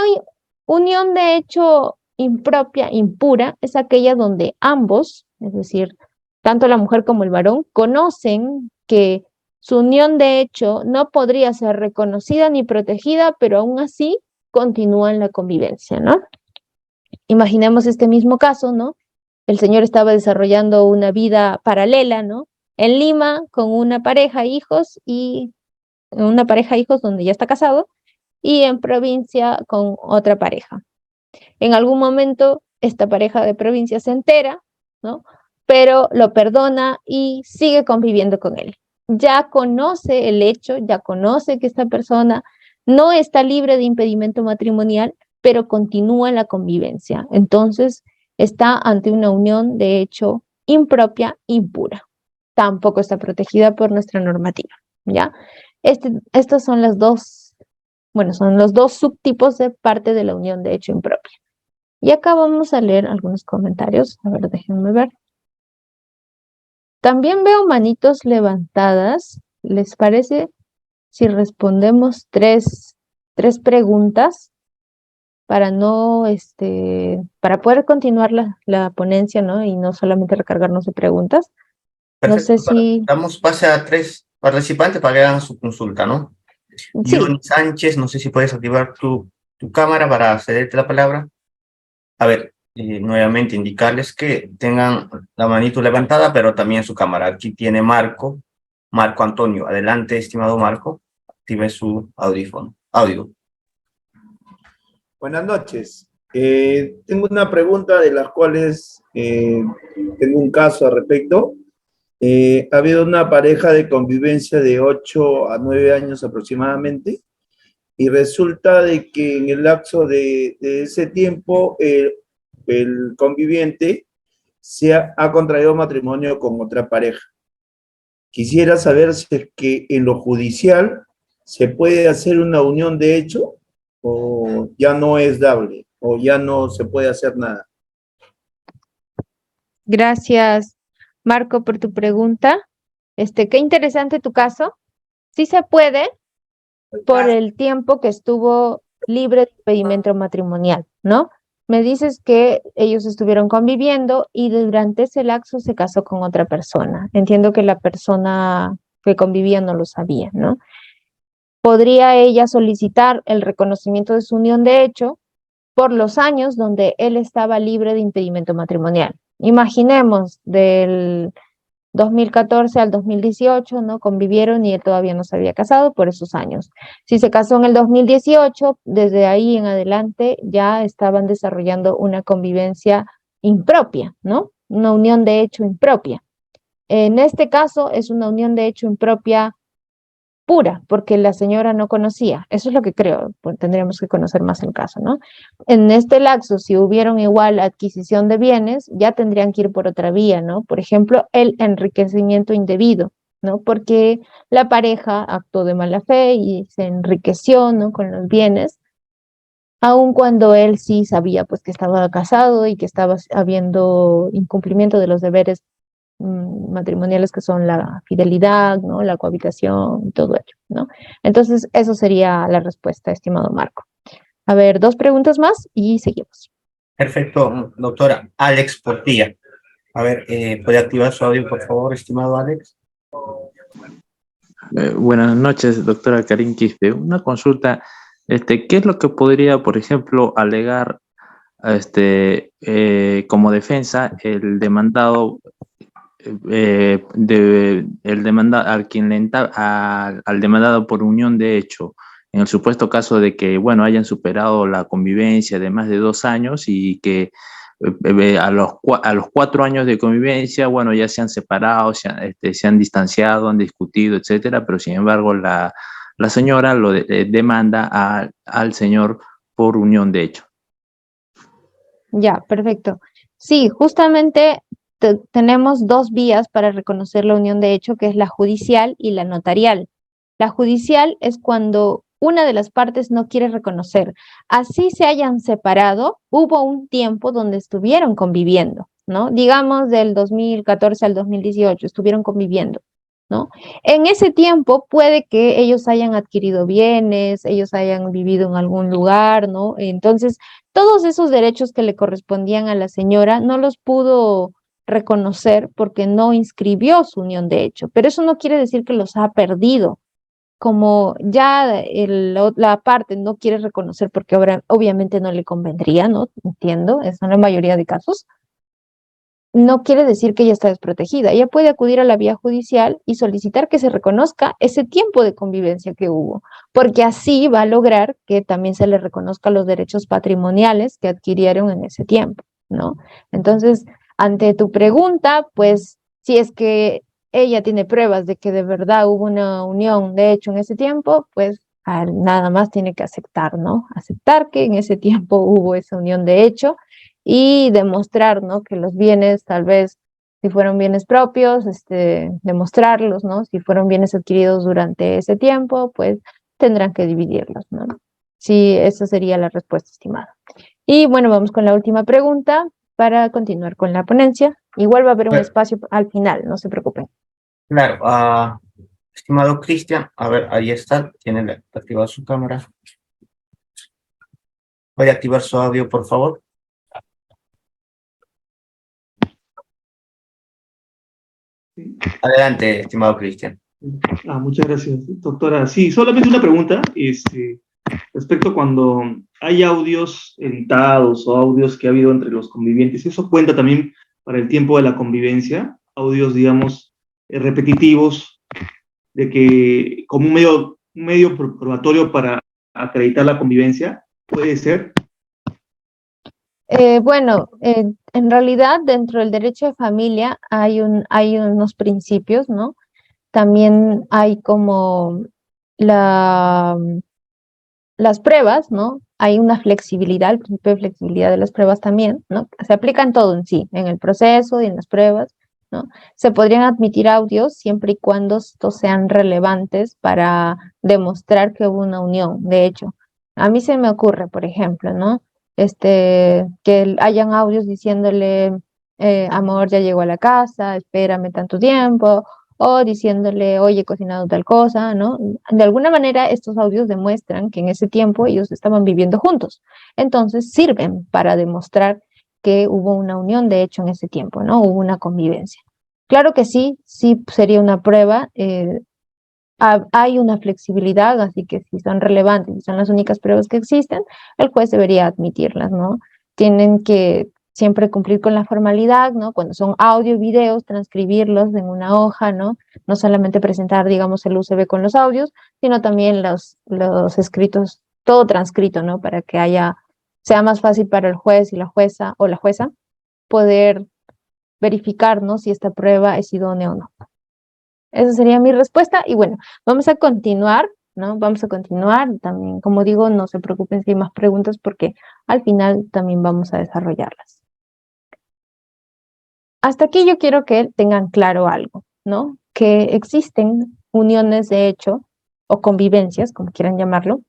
unión de hecho impropia, impura, es aquella donde ambos, es decir, tanto la mujer como el varón, conocen que su unión de hecho no podría ser reconocida ni protegida, pero aún así continúan la convivencia, ¿no? Imaginemos este mismo caso, ¿no? El señor estaba desarrollando una vida paralela, ¿no? En Lima con una pareja, hijos y una pareja, hijos donde ya está casado, y en provincia con otra pareja. En algún momento esta pareja de provincia se entera, ¿no? Pero lo perdona y sigue conviviendo con él. Ya conoce el hecho, ya conoce que esta persona no está libre de impedimento matrimonial, pero continúa la convivencia. Entonces está ante una unión de hecho impropia, impura. Tampoco está protegida por nuestra normativa, ¿ya? Estos son las dos, bueno, son los dos subtipos de parte de la unión de hecho impropia. Y acá vamos a leer algunos comentarios. A ver, déjenme ver. También veo manitos levantadas. ¿Les parece si respondemos tres preguntas para no, para poder continuar la ponencia, ¿no? Y no solamente recargarnos de preguntas. No Perfecto, sé doctora. si... Damos pase a 3 participantes para que hagan su consulta, ¿no? Sí, Johnny Sánchez, no sé si puedes activar tu cámara para cederte la palabra. A ver, nuevamente indicarles que tengan la manito levantada, pero también su cámara. Aquí tiene Marco Antonio. Adelante, estimado Marco. Active su audio. Buenas noches. Tengo una pregunta de las cuales tengo un caso al respecto. Ha habido una pareja de convivencia de 8 a 9 años aproximadamente y resulta de que en el lapso de ese tiempo el conviviente ha contraído matrimonio con otra pareja. Quisiera saber si es que en lo judicial se puede hacer una unión de hecho o ya no es dable o ya no se puede hacer nada. gracias, Marco, por tu pregunta. Qué interesante tu caso. Sí se puede, por el tiempo que estuvo libre de impedimento matrimonial, ¿no? Me dices que ellos estuvieron conviviendo y durante ese lapso se casó con otra persona. Entiendo que la persona que convivía no lo sabía, ¿no? Podría ella solicitar el reconocimiento de su unión de hecho por los años donde él estaba libre de impedimento matrimonial. Imaginemos del 2014 al 2018, ¿no? Convivieron y él todavía no se había casado por esos años. Si se casó en el 2018, desde ahí en adelante ya estaban desarrollando una convivencia impropia, ¿no? Una unión de hecho impropia. En este caso es una unión de hecho impropia pura, porque la señora no conocía. Eso es lo que creo, pues tendríamos que conocer más el caso, ¿no? En este lapso, si hubieron igual adquisición de bienes, ya tendrían que ir por otra vía, ¿no? Por ejemplo, el enriquecimiento indebido, ¿no? Porque la pareja actuó de mala fe y se enriqueció, ¿no? Con los bienes, aun cuando él sí sabía, pues, que estaba casado y que estaba habiendo incumplimiento de los deberes matrimoniales que son la fidelidad, ¿no? La cohabitación, todo ello, ¿no? Entonces, eso sería la respuesta, estimado Marco. A ver, dos preguntas más y seguimos. Perfecto, doctora. Alex Portilla. A ver, ¿puede activar su audio, por favor, estimado Alex? Buenas noches, doctora Karin Quispe. Una consulta, ¿qué es lo que podría, por ejemplo, alegar como defensa el demandado al demandado por unión de hecho, en el supuesto caso de que, bueno, hayan superado la convivencia de más de 2 años y que a los 4 años de convivencia, bueno, ya se han separado, se han distanciado, han discutido, etcétera, pero sin embargo la señora demanda al señor por unión de hecho. Ya, perfecto. Sí, justamente tenemos dos vías para reconocer la unión de hecho, que es la judicial y la notarial. La judicial es cuando una de las partes no quiere reconocer. Así se hayan separado, hubo un tiempo donde estuvieron conviviendo, ¿no? Digamos del 2014 al 2018, estuvieron conviviendo, ¿no? En ese tiempo puede que ellos hayan adquirido bienes, ellos hayan vivido en algún lugar, ¿no? Entonces, todos esos derechos que le correspondían a la señora no los pudo reconocer porque no inscribió su unión de hecho, pero eso no quiere decir que los ha perdido. Como ya la parte no quiere reconocer porque obviamente no le convendría, ¿no? Entiendo, eso en la mayoría de casos. No quiere decir que ella está desprotegida. Ella puede acudir a la vía judicial y solicitar que se reconozca ese tiempo de convivencia que hubo, porque así va a lograr que también se le reconozca los derechos patrimoniales que adquirieron en ese tiempo, ¿no? Entonces, ante tu pregunta, pues, si es que ella tiene pruebas de que de verdad hubo una unión de hecho en ese tiempo, pues nada más tiene que aceptar, ¿no? Aceptar que en ese tiempo hubo esa unión de hecho y demostrar, ¿no? Que los bienes, tal vez, si fueron bienes propios, demostrarlos, ¿no? Si fueron bienes adquiridos durante ese tiempo, pues tendrán que dividirlos, ¿no? Sí, esa sería la respuesta, estimada. Y bueno, vamos con la última pregunta para continuar con la ponencia. Igual va a haber un espacio al final, no se preocupen. Claro, estimado Cristian, a ver, ahí está, tiene activada su cámara. Voy a activar su audio, por favor. Adelante, estimado Cristian. Muchas gracias, doctora. Sí, solamente una pregunta, respecto a cuando hay audios editados o audios que ha habido entre los convivientes, ¿eso cuenta también para el tiempo de la convivencia? Audios, digamos, repetitivos, de que como un medio probatorio para acreditar la convivencia, ¿puede ser? Bueno, en realidad dentro del derecho de familia hay unos principios, ¿no? También hay como las pruebas, ¿no? Hay una flexibilidad, el principio de flexibilidad de las pruebas también, ¿no? Se aplica en todo en sí, en el proceso y en las pruebas, ¿no? Se podrían admitir audios siempre y cuando estos sean relevantes para demostrar que hubo una unión. De hecho, a mí se me ocurre, por ejemplo, ¿no? Que hayan audios diciéndole, amor, ya llegó a la casa, espérame tanto tiempo, o diciéndole, oye, he cocinado tal cosa, ¿no? De alguna manera estos audios demuestran que en ese tiempo ellos estaban viviendo juntos. Entonces sirven para demostrar que hubo una unión, de hecho, en ese tiempo, ¿no? Hubo una convivencia. Claro que sí, sí sería una prueba. Hay una flexibilidad, así que si son relevantes, si son las únicas pruebas que existen, el juez debería admitirlas, ¿no? Tienen que siempre cumplir con la formalidad, ¿no? Cuando son audio y videos, transcribirlos en una hoja, ¿no? No solamente presentar, digamos, el USB con los audios, sino también los escritos, todo transcrito, ¿no? Para que sea más fácil para el juez y la jueza o la jueza poder verificar, ¿no? Si esta prueba es idónea o no. Esa sería mi respuesta. Y bueno, vamos a continuar, ¿no? Vamos a continuar. También, como digo, no se preocupen si hay más preguntas porque al final también vamos a desarrollarlas. Hasta aquí yo quiero que tengan claro algo, ¿no? Que existen uniones de hecho o convivencias, como quieran llamarlo,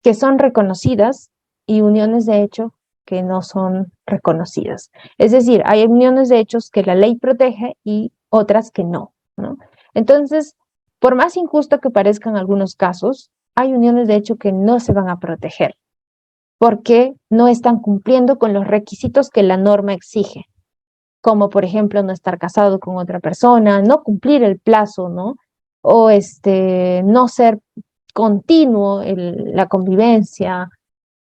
que son reconocidas y uniones de hecho que no son reconocidas. Es decir, hay uniones de hechos que la ley protege y otras que no, ¿no? Entonces, por más injusto que parezcan algunos casos, hay uniones de hecho que no se van a proteger porque no están cumpliendo con los requisitos que la norma exige, como por ejemplo no estar casado con otra persona, no cumplir el plazo, ¿no? O no ser continuo la convivencia,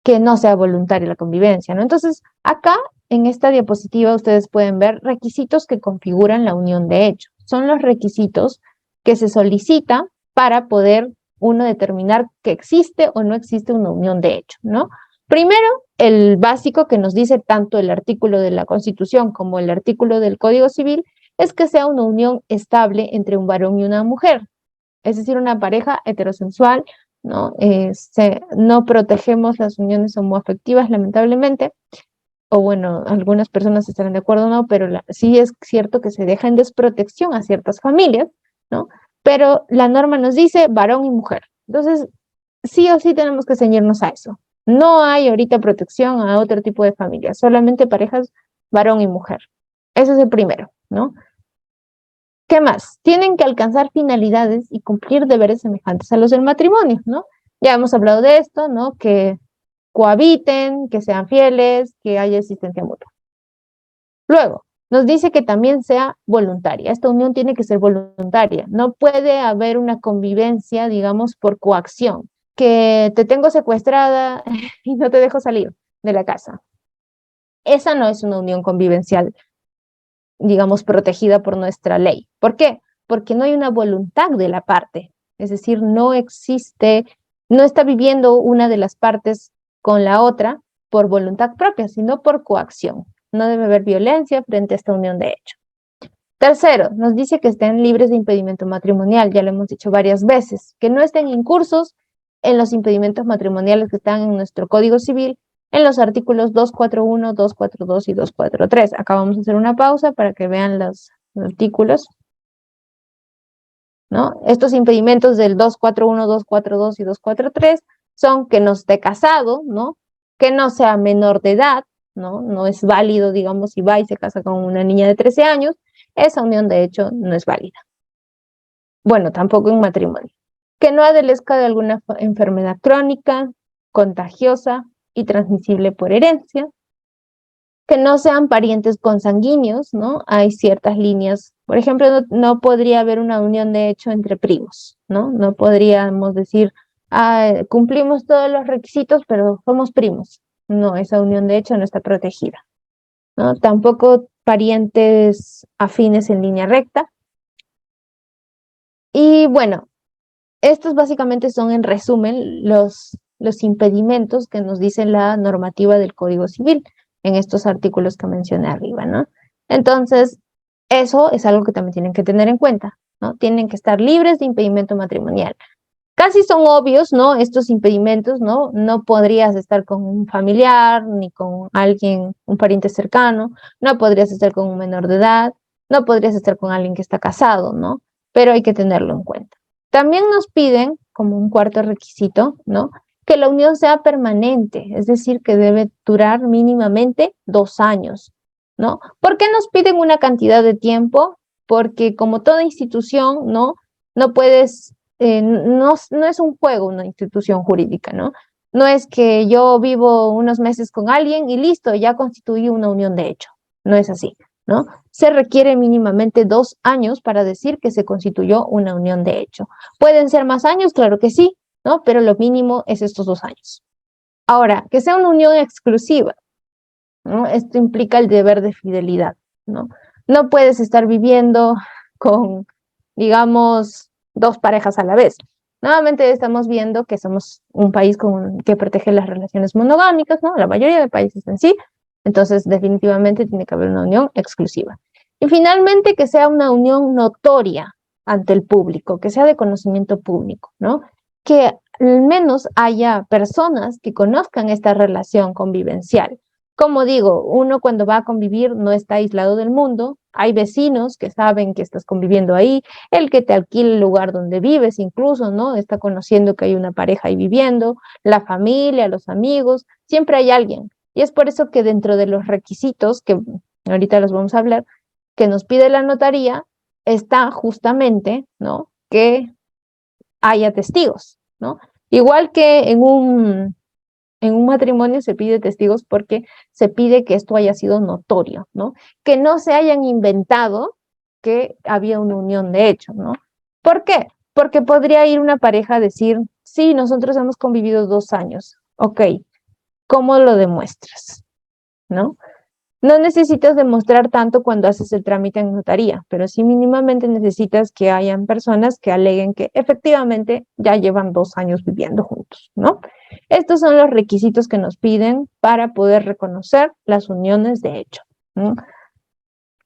que no sea voluntaria la convivencia, ¿no? Entonces, acá en esta diapositiva ustedes pueden ver requisitos que configuran la unión de hecho. Son los requisitos que se solicitan para poder uno determinar que existe o no existe una unión de hecho, ¿no? Primero, el básico que nos dice tanto el artículo de la Constitución como el artículo del Código Civil es que sea una unión estable entre un varón y una mujer, es decir, una pareja heterosexual, ¿no? No protegemos las uniones homoafectivas, lamentablemente, o bueno, algunas personas estarán de acuerdo o no, pero sí es cierto que se deja en desprotección a ciertas familias, ¿no? Pero la norma nos dice varón y mujer. Entonces, sí o sí tenemos que ceñirnos a eso. No hay ahorita protección a otro tipo de familias, solamente parejas varón y mujer. Ese es el primero, ¿no? ¿Qué más? Tienen que alcanzar finalidades y cumplir deberes semejantes a los del matrimonio, ¿no? Ya hemos hablado de esto, ¿no? Que cohabiten, que sean fieles, que haya existencia mutua. Luego, nos dice que también sea voluntaria. Esta unión tiene que ser voluntaria. No puede haber una convivencia, digamos, por coacción, que te tengo secuestrada y no te dejo salir de la casa. Esa no es una unión convivencial, digamos, protegida por nuestra ley. ¿Por qué? Porque no hay una voluntad de la parte. Es decir, no existe, no está viviendo una de las partes con la otra por voluntad propia, sino por coacción. No debe haber violencia frente a esta unión de hecho. Tercero, nos dice que estén libres de impedimento matrimonial, ya lo hemos dicho varias veces, que no estén incursos en los impedimentos matrimoniales que están en nuestro Código Civil, en los artículos 241, 242 y 243. Acá vamos a hacer una pausa para que vean los artículos, ¿no? Estos impedimentos del 241, 242 y 243 son que no esté casado, ¿no? Que no sea menor de edad, ¿no? No es válido, digamos, si va y se casa con una niña de 13 años, esa unión de hecho no es válida. Bueno, tampoco en matrimonio. Que no adolezca de alguna enfermedad crónica, contagiosa y transmisible por herencia. Que no sean parientes consanguíneos, ¿no? Hay ciertas líneas, por ejemplo, no podría haber una unión de hecho entre primos, ¿no? No podríamos decir, cumplimos todos los requisitos, pero somos primos. No, esa unión de hecho no está protegida, ¿no? Tampoco parientes afines en línea recta. Y bueno, estos básicamente son en resumen los impedimentos que nos dice la normativa del Código Civil en estos artículos que mencioné arriba, ¿no? Entonces, eso es algo que también tienen que tener en cuenta, ¿no? Tienen que estar libres de impedimento matrimonial. Casi son obvios, ¿no? Estos impedimentos, ¿no? No podrías estar con un familiar, ni con alguien, un pariente cercano, no podrías estar con un menor de edad, no podrías estar con alguien que está casado, ¿no? Pero hay que tenerlo en cuenta. También nos piden, como un cuarto requisito, ¿no? Que la unión sea permanente, es decir, que debe durar mínimamente 2 años, ¿no? ¿Por qué nos piden una cantidad de tiempo? Porque como toda institución, ¿no? No puedes, no es un juego una institución jurídica, ¿no? No es que yo vivo unos meses con alguien y listo, ya constituí una unión de hecho. No es así, ¿no? Se requiere mínimamente 2 años para decir que se constituyó una unión de hecho. ¿Pueden ser más años? Claro que sí, ¿no? Pero lo mínimo es estos 2 años. Ahora, que sea una unión exclusiva, ¿no? Esto implica el deber de fidelidad, ¿no? No puedes estar viviendo con, digamos, 2 parejas a la vez. Nuevamente estamos viendo que somos un país que protege las relaciones monogámicas, ¿no? La mayoría de países en sí. Entonces, definitivamente tiene que haber una unión exclusiva. Y finalmente, que sea una unión notoria ante el público, que sea de conocimiento público, ¿no? Que al menos haya personas que conozcan esta relación convivencial. Como digo, uno cuando va a convivir no está aislado del mundo, hay vecinos que saben que estás conviviendo ahí, el que te alquila el lugar donde vives incluso, ¿no? Está conociendo que hay una pareja ahí viviendo, la familia, los amigos, siempre hay alguien. Y es por eso que dentro de los requisitos, que ahorita los vamos a hablar, que nos pide la notaría, está justamente, ¿no? Que haya testigos, ¿no? Igual que en un matrimonio se pide testigos porque se pide que esto haya sido notorio, ¿no? Que no se hayan inventado que había una unión de hecho, ¿no? ¿Por qué? Porque podría ir una pareja a decir, sí, nosotros hemos convivido 2 años, ok, ¿cómo lo demuestras? ¿No? No necesitas demostrar tanto cuando haces el trámite en notaría, pero sí mínimamente necesitas que hayan personas que aleguen que efectivamente ya llevan 2 años viviendo juntos, ¿no? Estos son los requisitos que nos piden para poder reconocer las uniones de hecho, ¿no?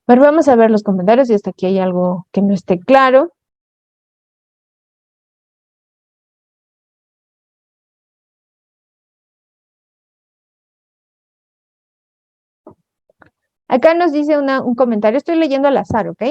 Pero vamos a ver los comentarios y hasta aquí hay algo que no esté claro. Acá nos dice un comentario, estoy leyendo al azar, ¿ok?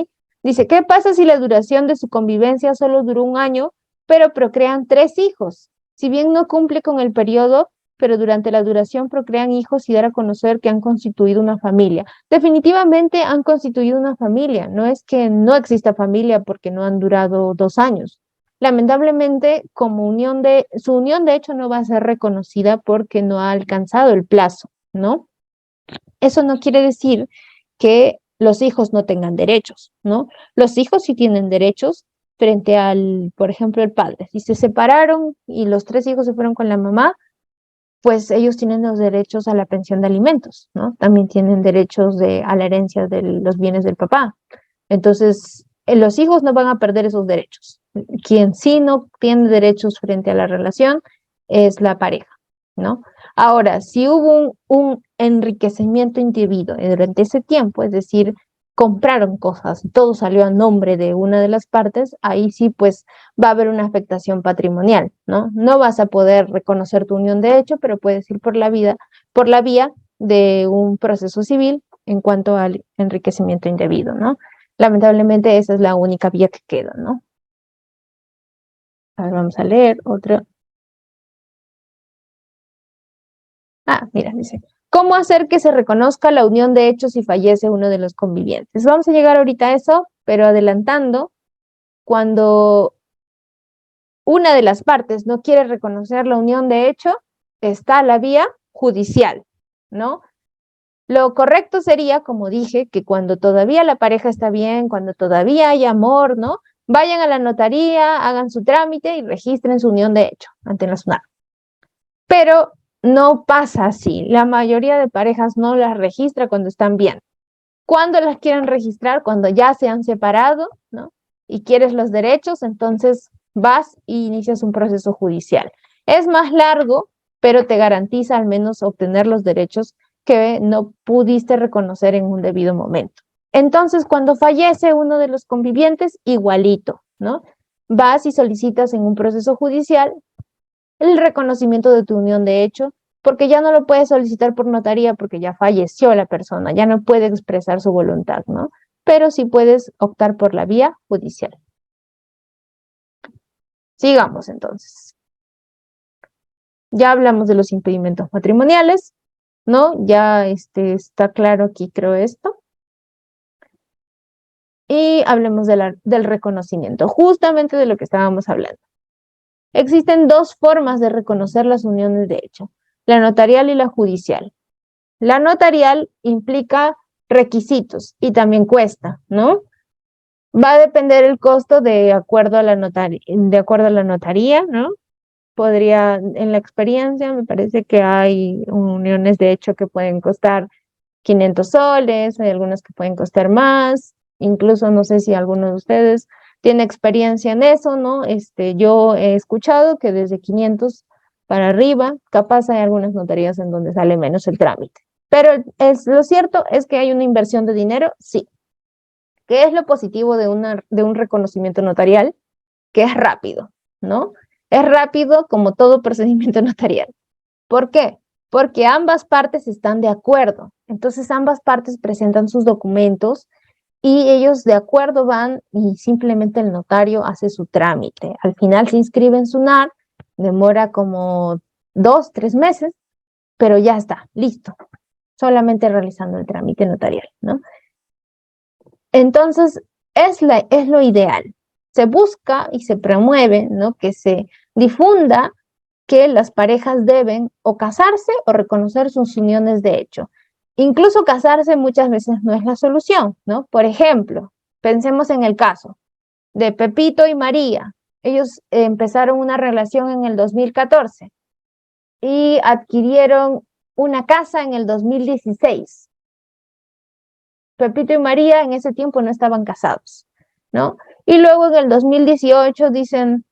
Dice, ¿qué pasa si la duración de su convivencia solo duró 1 año, pero procrean 3 hijos? Si bien no cumple con el periodo, pero durante la duración procrean hijos y dar a conocer que han constituido una familia. Definitivamente han constituido una familia, no es que no exista familia porque no han durado 2 años. Lamentablemente, su unión de hecho no va a ser reconocida porque no ha alcanzado el plazo, ¿no? Eso no quiere decir que los hijos no tengan derechos, ¿no? Los hijos sí tienen derechos frente al, por ejemplo, el padre. Si se separaron y los 3 hijos se fueron con la mamá, pues ellos tienen los derechos a la pensión de alimentos, ¿no? También tienen derechos a la herencia de los bienes del papá. Entonces, los hijos no van a perder esos derechos. Quien sí no tiene derechos frente a la relación es la pareja, ¿no? Ahora, si hubo un enriquecimiento indebido durante ese tiempo, es decir, compraron cosas y todo salió a nombre de una de las partes, ahí sí pues va a haber una afectación patrimonial, ¿no? No vas a poder reconocer tu unión de hecho, pero puedes ir por la vía de un proceso civil en cuanto al enriquecimiento indebido, ¿no? Lamentablemente esa es la única vía que queda, ¿no? A ver, vamos a leer otra. Mira, dice, ¿cómo hacer que se reconozca la unión de hechos si fallece uno de los convivientes? Vamos a llegar ahorita a eso, pero adelantando, cuando una de las partes no quiere reconocer la unión de hecho, está la vía judicial, ¿no? Lo correcto sería, como dije, que cuando todavía la pareja está bien, cuando todavía hay amor, ¿no? Vayan a la notaría, hagan su trámite y registren su unión de hecho ante la SUNAT. Pero no pasa así. La mayoría de parejas no las registra cuando están bien. ¿Cuándo las quieren registrar? Cuando ya se han separado, ¿no? Y quieres los derechos, entonces vas y inicias un proceso judicial. Es más largo, pero te garantiza al menos obtener los derechos que no pudiste reconocer en un debido momento. Entonces, cuando fallece uno de los convivientes, igualito, ¿no? Vas y solicitas en un proceso judicial el reconocimiento de tu unión de hecho, porque ya no lo puedes solicitar por notaría porque ya falleció la persona, ya no puede expresar su voluntad, ¿no? Pero sí puedes optar por la vía judicial. Sigamos entonces. Ya hablamos de los impedimentos matrimoniales, ¿no? Ya está claro aquí, creo, esto. Y hablemos del reconocimiento, justamente de lo que estábamos hablando. Existen 2 formas de reconocer las uniones de hecho, la notarial y la judicial. La notarial implica requisitos y también cuesta, ¿no? Va a depender el costo de acuerdo a la notaría, ¿no? En la experiencia, me parece que hay uniones de hecho que pueden costar 500 soles, hay algunas que pueden costar más, incluso no sé si alguno de ustedes tiene experiencia en eso, ¿no? Yo he escuchado que desde 500 para arriba, capaz hay algunas notarías en donde sale menos el trámite. Pero lo cierto es que hay una inversión de dinero, sí. ¿Qué es lo positivo de un reconocimiento notarial? Que es rápido, ¿no? Es rápido como todo procedimiento notarial. ¿Por qué? Porque ambas partes están de acuerdo. Entonces ambas partes presentan sus documentos y ellos de acuerdo van y simplemente el notario hace su trámite. Al final se inscribe en SUNAT, demora como 2, 3 meses, pero ya está, listo. Solamente realizando el trámite notarial, ¿no? Entonces, es lo ideal. Se busca y se promueve, ¿no? Que se difunda que las parejas deben o casarse o reconocer sus uniones de hecho. Incluso casarse muchas veces no es la solución, ¿no? Por ejemplo, pensemos en el caso de Pepito y María. Ellos empezaron una relación en el 2014 y adquirieron una casa en el 2016. Pepito y María en ese tiempo no estaban casados, ¿no? Y luego en el 2018 dicen,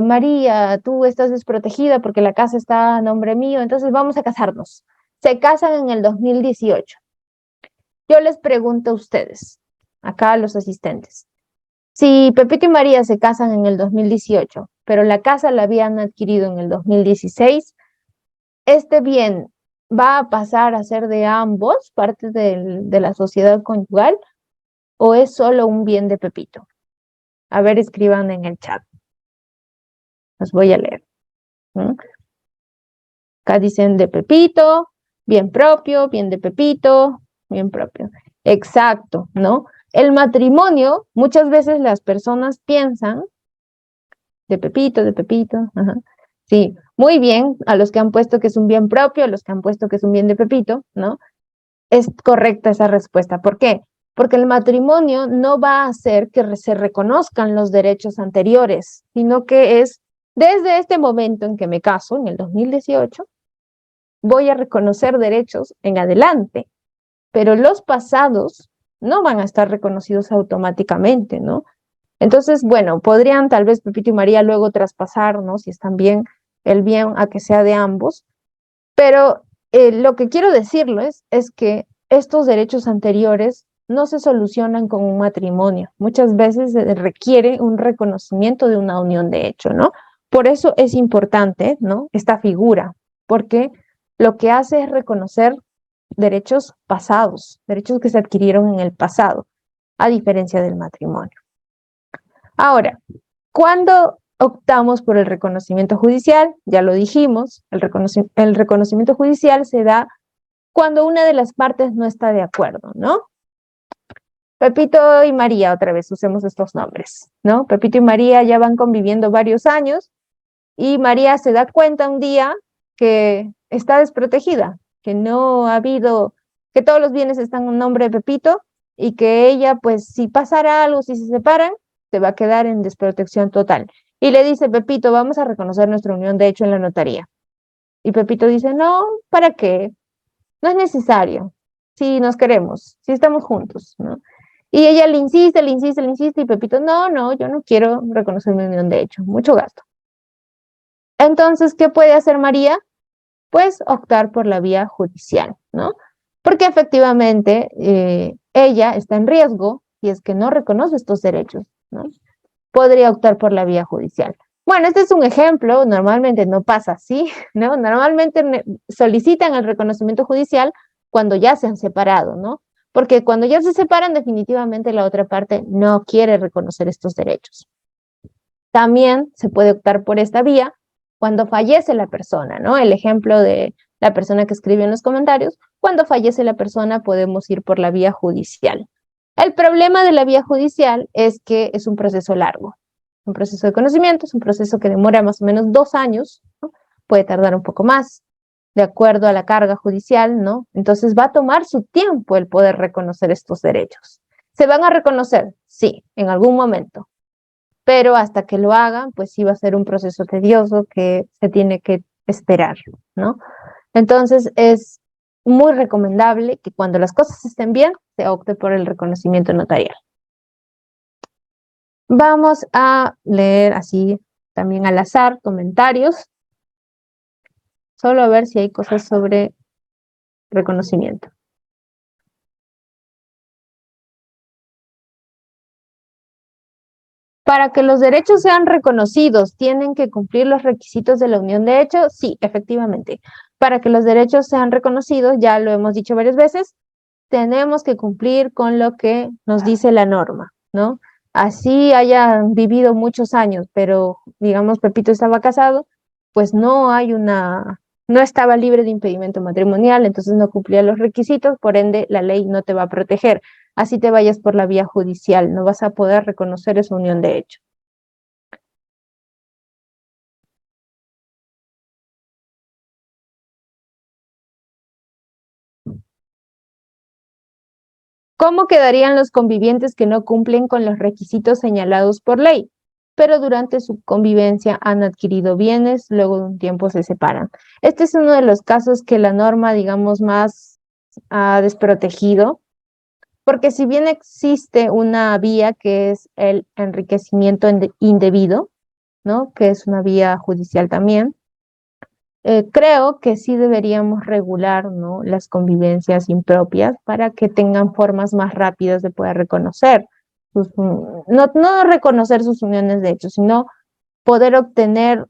María, tú estás desprotegida porque la casa está a nombre mío, entonces vamos a casarnos. Se casan en el 2018. Yo les pregunto a ustedes, acá a los asistentes, si Pepito y María se casan en el 2018, pero la casa la habían adquirido en el 2016, ¿este bien va a pasar a ser de ambos, parte de la sociedad conyugal, o es solo un bien de Pepito? A ver, escriban en el chat. Los voy a leer. ¿Mm? Acá dicen de Pepito, bien propio, bien de Pepito, bien propio. Exacto, ¿no? El matrimonio, muchas veces las personas piensan de Pepito, ajá. Sí, muy bien, a los que han puesto que es un bien propio, a los que han puesto que es un bien de Pepito, ¿no? Es correcta esa respuesta. ¿Por qué? Porque el matrimonio no va a hacer que se reconozcan los derechos anteriores, sino que es desde este momento en que me caso, en el 2018, voy a reconocer derechos en adelante, pero los pasados no van a estar reconocidos automáticamente, ¿no? Entonces, bueno, podrían tal vez Pepito y María luego traspasar, ¿no? Si están bien, el bien a que sea de ambos, pero lo que quiero decirles es que estos derechos anteriores no se solucionan con un matrimonio. Muchas veces se requiere un reconocimiento de una unión de hecho, ¿no? Por eso es importante, ¿no? Esta figura, porque lo que hace es reconocer derechos pasados, derechos que se adquirieron en el pasado, a diferencia del matrimonio. Ahora, ¿cuándo optamos por el reconocimiento judicial? Ya lo dijimos, el reconocimiento judicial se da cuando una de las partes no está de acuerdo, ¿no? Pepito y María, otra vez usemos estos nombres, ¿no? Pepito y María ya van conviviendo varios años y María se da cuenta un día que está desprotegida, que no ha habido, que todos los bienes están en nombre de Pepito y que ella, pues, si pasara algo, si se separan, se va a quedar en desprotección total. Y le dice, Pepito, vamos a reconocer nuestra unión de hecho en la notaría. Y Pepito dice, no, ¿para qué? No es necesario. Si nos queremos, si estamos juntos, ¿no? Y ella le insiste, le insiste, le insiste, y Pepito, no, yo no quiero reconocer mi unión de hecho, mucho gasto. Entonces, ¿qué puede hacer María? Pues optar por la vía judicial, ¿no? Porque efectivamente ella está en riesgo si es que no reconoce estos derechos, ¿no? Podría optar por la vía judicial. Bueno, este es un ejemplo, normalmente no pasa así, ¿no? Normalmente solicitan el reconocimiento judicial cuando ya se han separado, ¿no? Porque cuando ya se separan, definitivamente la otra parte no quiere reconocer estos derechos. También se puede optar por esta vía cuando fallece la persona, ¿no? El ejemplo de la persona que escribió en los comentarios, cuando fallece la persona podemos ir por la vía judicial. El problema de la vía judicial es que es un proceso largo, un proceso de conocimiento, es un proceso que demora más o menos 2 años, ¿no? Puede tardar un poco más, de acuerdo a la carga judicial, ¿no? Entonces va a tomar su tiempo el poder reconocer estos derechos. ¿Se van a reconocer? Sí, en algún momento, pero hasta que lo hagan, pues sí va a ser un proceso tedioso que se tiene que esperar, ¿no? Entonces es muy recomendable que cuando las cosas estén bien, se opte por el reconocimiento notarial. Vamos a leer así también al azar comentarios, solo a ver si hay cosas sobre reconocimiento. Para que los derechos sean reconocidos, ¿tienen que cumplir los requisitos de la unión de hecho? Sí, efectivamente. Para que los derechos sean reconocidos, ya lo hemos dicho varias veces, tenemos que cumplir con lo que nos dice la norma, ¿no? Así hayan vivido muchos años, pero digamos Pepito estaba casado, pues no estaba libre de impedimento matrimonial, entonces no cumplía los requisitos, por ende la ley no te va a proteger. Así te vayas por la vía judicial, no vas a poder reconocer esa unión de hecho. ¿Cómo quedarían los convivientes que no cumplen con los requisitos señalados por ley, pero durante su convivencia han adquirido bienes, luego de un tiempo se separan? Este es uno de los casos que la norma, digamos, más ha desprotegido, Porque si bien existe una vía que es el enriquecimiento indebido, ¿no? Que es una vía judicial también, creo que sí deberíamos regular, ¿no? Las convivencias impropias para que tengan formas más rápidas de poder reconocer, no reconocer sus uniones de hecho, sino poder obtener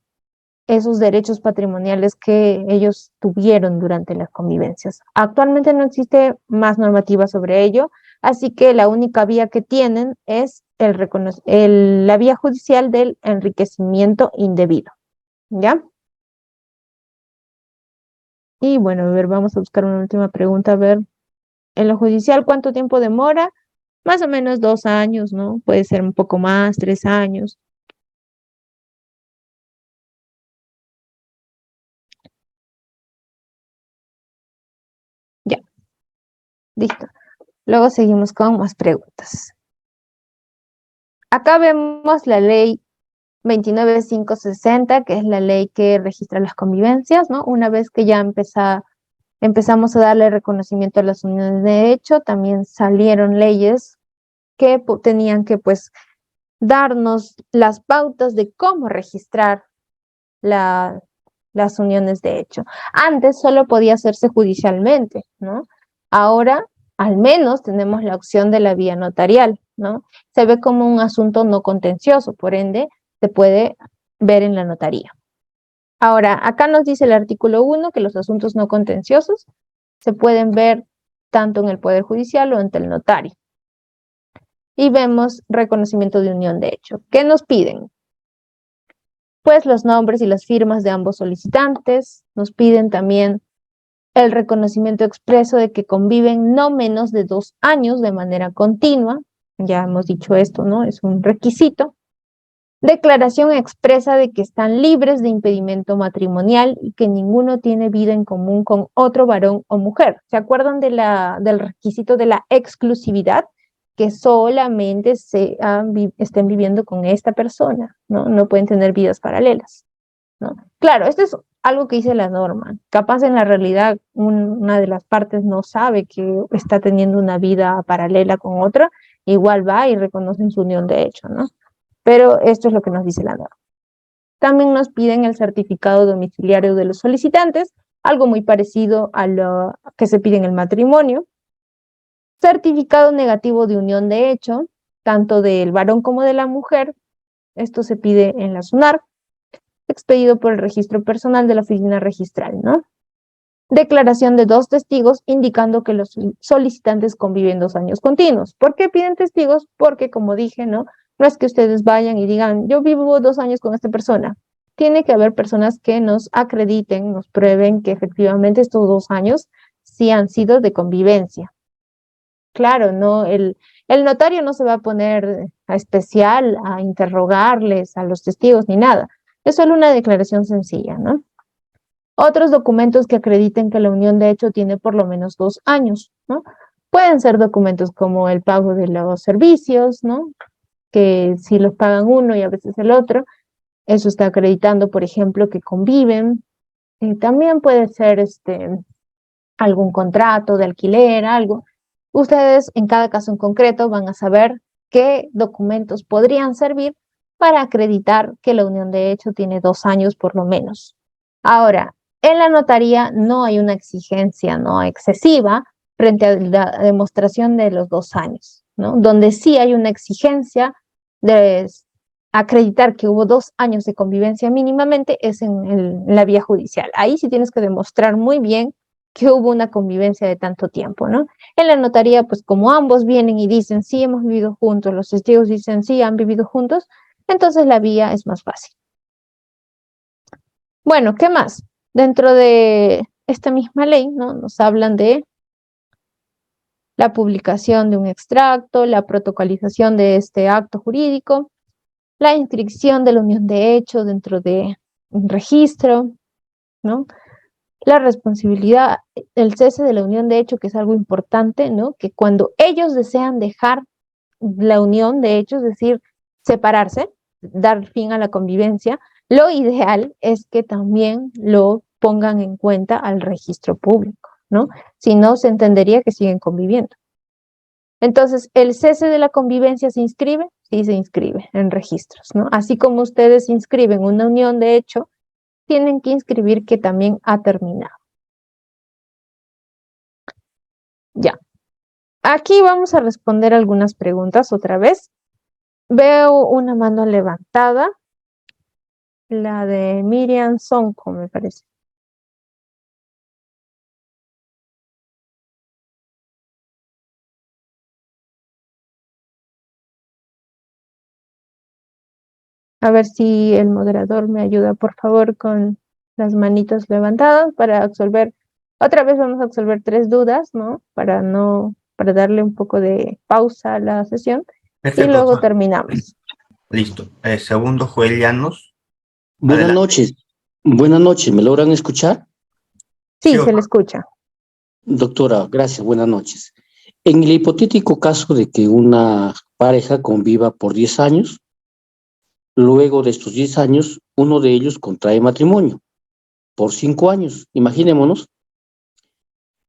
esos derechos patrimoniales que ellos tuvieron durante las convivencias. Actualmente no existe más normativa sobre ello, así que la única vía que tienen es la vía judicial del enriquecimiento indebido, ¿ya? Y bueno, a ver, vamos a buscar una última pregunta, a ver, en lo judicial, ¿cuánto tiempo demora? Más o menos 2 años, ¿no? Puede ser un poco más, 3 años. Ya, listo. Luego seguimos con más preguntas. Acá vemos la ley 29560, que es la ley que registra las convivencias, ¿no? Una vez que ya empezamos a darle reconocimiento a las uniones de hecho, también salieron leyes que tenían que, pues, darnos las pautas de cómo registrar las uniones de hecho. Antes solo podía hacerse judicialmente, ¿no? Ahora, al menos, tenemos la opción de la vía notarial, ¿no? Se ve como un asunto no contencioso, por ende, se puede ver en la notaría. Ahora, acá nos dice el artículo 1 que los asuntos no contenciosos se pueden ver tanto en el Poder Judicial o ante el notario. Y vemos reconocimiento de unión de hecho. ¿Qué nos piden? Pues los nombres y las firmas de ambos solicitantes. Nos piden también el reconocimiento expreso de que conviven no menos de 2 años de manera continua. Ya hemos dicho esto, ¿no? Es un requisito. Declaración expresa de que están libres de impedimento matrimonial y que ninguno tiene vida en común con otro varón o mujer. ¿Se acuerdan del requisito de la exclusividad? Que solamente estén viviendo con esta persona, ¿no? No pueden tener vidas paralelas, ¿no? Claro, esto es algo que dice la norma. Capaz en la realidad una de las partes no sabe que está teniendo una vida paralela con otra, igual va y reconocen su unión de hecho, ¿no? Pero esto es lo que nos dice la norma. También nos piden el certificado domiciliario de los solicitantes, algo muy parecido a lo que se pide en el matrimonio. Certificado negativo de unión de hecho, tanto del varón como de la mujer. Esto se pide en la SUNAR, expedido por el registro personal de la oficina registral, ¿no? Declaración de 2 testigos indicando que los solicitantes conviven 2 años continuos. ¿Por qué piden testigos? Porque, como dije, ¿no? No es que ustedes vayan y digan, yo vivo 2 años con esta persona. Tiene que haber personas que nos acrediten, nos prueben que efectivamente estos 2 años sí han sido de convivencia. Claro, ¿no? El notario no se va a poner a especial a interrogarles a los testigos ni nada. Es solo una declaración sencilla, ¿no? Otros documentos que acrediten que la unión de hecho tiene por lo menos 2 años, ¿no? Pueden ser documentos como el pago de los servicios, ¿no? Que si los pagan uno y a veces el otro, eso está acreditando, por ejemplo, que conviven. También puede ser algún contrato de alquiler, algo. Ustedes en cada caso en concreto van a saber qué documentos podrían servir para acreditar que la unión de hecho tiene 2 años por lo menos. Ahora, en la notaría no hay una exigencia no excesiva frente a la demostración de los 2 años, ¿no? Donde sí hay una exigencia de acreditar que hubo 2 años de convivencia mínimamente es en la vía judicial. Ahí sí tienes que demostrar muy bien que hubo una convivencia de tanto tiempo, ¿no? En la notaría, pues como ambos vienen y dicen, sí, hemos vivido juntos, los testigos dicen, sí, han vivido juntos, entonces la vía es más fácil. Bueno, ¿qué más? Dentro de esta misma ley, ¿no? Nos hablan de la publicación de un extracto, la protocolización de este acto jurídico, la inscripción de la unión de hecho dentro de un registro, ¿no? La responsabilidad, el cese de la unión de hecho, que es algo importante, ¿no? Que cuando ellos desean dejar la unión de hecho, es decir, separarse, dar fin a la convivencia, lo ideal es que también lo pongan en cuenta al registro público, ¿no? Si no, se entendería que siguen conviviendo. Entonces, ¿el cese de la convivencia se inscribe? Sí, se inscribe en registros, ¿no? Así como ustedes inscriben una unión de hecho, tienen que inscribir que también ha terminado. Ya. Aquí vamos a responder algunas preguntas otra vez. Veo una mano levantada, la de Miriam Sonco, me parece. A ver si el moderador me ayuda, por favor, con las manitos levantadas para absolver. Otra vez vamos a absolver 3 dudas, ¿no? Para darle un poco de pausa a la sesión y Perfecto, luego doctora. terminamos. Listo. Segundo, Joel Llanos. Buenas Adelante. noches. Buenas noches. ¿Me logran escuchar? Sí, Sí, se le doctor. escucha. Doctora, gracias. Buenas noches. En el hipotético caso de que una pareja conviva por 10 años, luego de estos 10 años, uno de ellos contrae matrimonio por 5 años. Imaginémonos.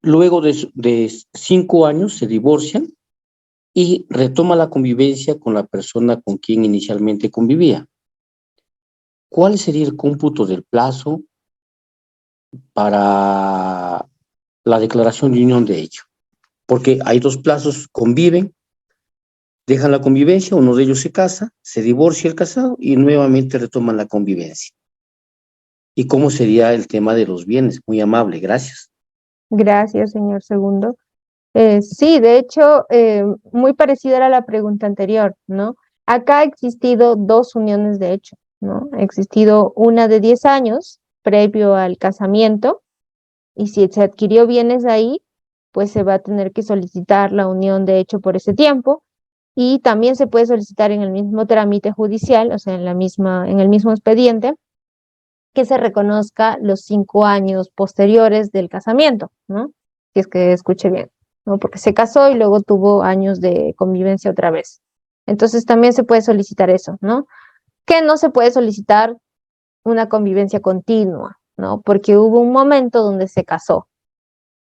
Luego de 5 años se divorcian y retoma la convivencia con la persona con quien inicialmente convivía. ¿Cuál sería el cómputo del plazo para la declaración de unión de hecho? Porque hay 2 plazos: conviven, dejan la convivencia, uno de ellos se casa, se divorcia el casado y nuevamente retoman la convivencia. ¿Y cómo sería el tema de los bienes? Muy amable, gracias. Gracias, señor Segundo. Sí, de hecho, muy parecida a la pregunta anterior, ¿no? Acá ha existido 2 uniones de hecho, ¿no? Ha existido una de 10 años previo al casamiento, y si se adquirió bienes ahí, pues se va a tener que solicitar la unión de hecho por ese tiempo, y también se puede solicitar en el mismo trámite judicial, o sea, en el mismo expediente, que se reconozca los 5 años posteriores del casamiento, ¿no? Si es que escuche bien, ¿no? Porque se casó y luego tuvo años de convivencia otra vez. Entonces también se puede solicitar eso, ¿no? Que no se puede solicitar una convivencia continua, ¿no? Porque hubo un momento donde se casó,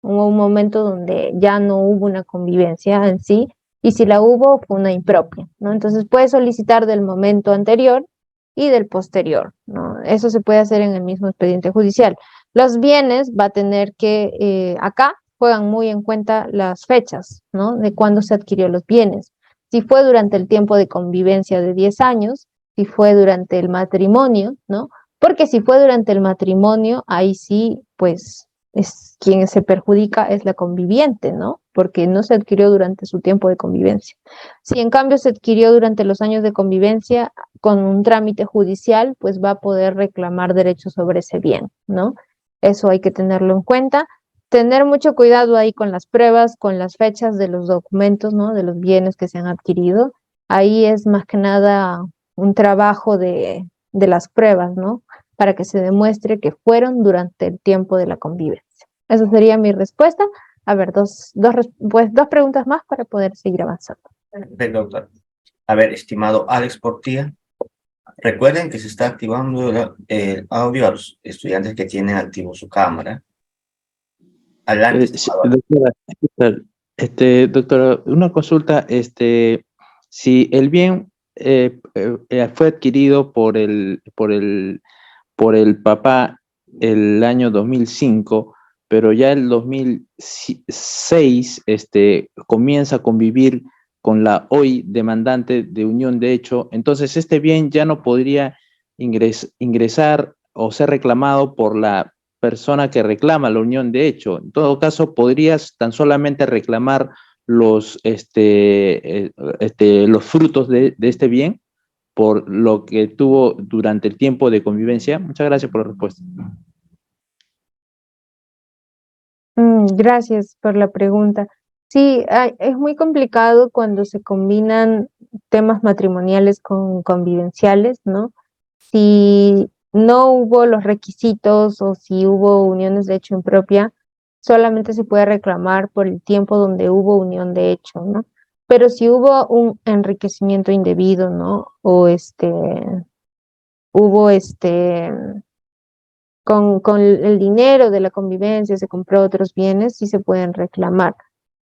hubo un momento donde ya no hubo una convivencia en sí, y si la hubo, fue una impropia, ¿no? Entonces puede solicitar del momento anterior y del posterior, ¿no? Eso se puede hacer en el mismo expediente judicial. Los bienes va a tener que, acá juegan muy en cuenta las fechas, ¿no? De cuándo se adquirió los bienes. Si fue durante el tiempo de convivencia de 10 años, si fue durante el matrimonio, ¿no? Porque si fue durante el matrimonio, ahí sí, pues es quien se perjudica es la conviviente, ¿no? Porque no se adquirió durante su tiempo de convivencia. Si en cambio se adquirió durante los años de convivencia con un trámite judicial, pues va a poder reclamar derechos sobre ese bien, ¿no? Eso hay que tenerlo en cuenta. Tener mucho cuidado ahí con las pruebas, con las fechas de los documentos, ¿no? De los bienes que se han adquirido. Ahí es más que nada un trabajo de las pruebas, ¿no? Para que se demuestre que fueron durante el tiempo de la convivencia. Esa sería mi respuesta. A ver, dos preguntas más para poder seguir avanzando. Perfecto, doctor. A ver, estimado Alex Portilla, recuerden que se está activando el audio a los estudiantes que tienen activo su cámara. Adelante, Sí, estimado. doctora, una consulta, si el bien fue adquirido por el papá el año 2005, pero ya el 2006 comienza a convivir con la hoy demandante de unión de hecho, entonces este bien ya no podría ingresar o ser reclamado por la persona que reclama la unión de hecho. En todo caso, podrías tan solamente reclamar los frutos de este bien por lo que tuvo durante el tiempo de convivencia. Muchas gracias por la respuesta. Gracias por la pregunta. Sí, es muy complicado cuando se combinan temas matrimoniales con convivenciales, ¿no? Si no hubo los requisitos o si hubo uniones de hecho impropia, solamente se puede reclamar por el tiempo donde hubo unión de hecho, ¿no? Pero si hubo un enriquecimiento indebido, ¿no? O hubo con el dinero de la convivencia se compró otros bienes, sí se pueden reclamar.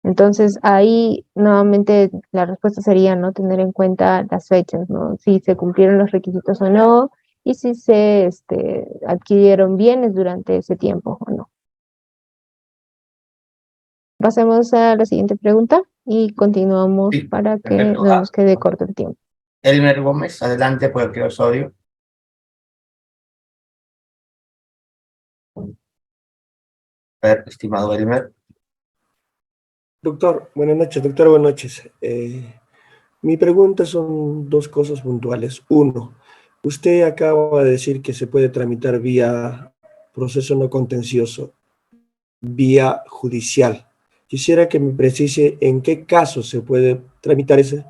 Entonces, ahí nuevamente la respuesta sería, ¿no? Tener en cuenta las fechas, ¿no? Si se cumplieron los requisitos o no, y si se adquirieron bienes durante ese tiempo o no. Pasemos a la siguiente pregunta y continuamos Sí, para que perfecto. no nos quede corto el tiempo. Elmer Gómez, adelante por el criosodio. A ver, estimado Elmer. Doctor, buenas noches, doctora, buenas noches. Mi pregunta son dos cosas puntuales. Uno, usted acaba de decir que se puede tramitar vía proceso no contencioso, vía judicial. Quisiera que me precise en qué caso se puede tramitar ese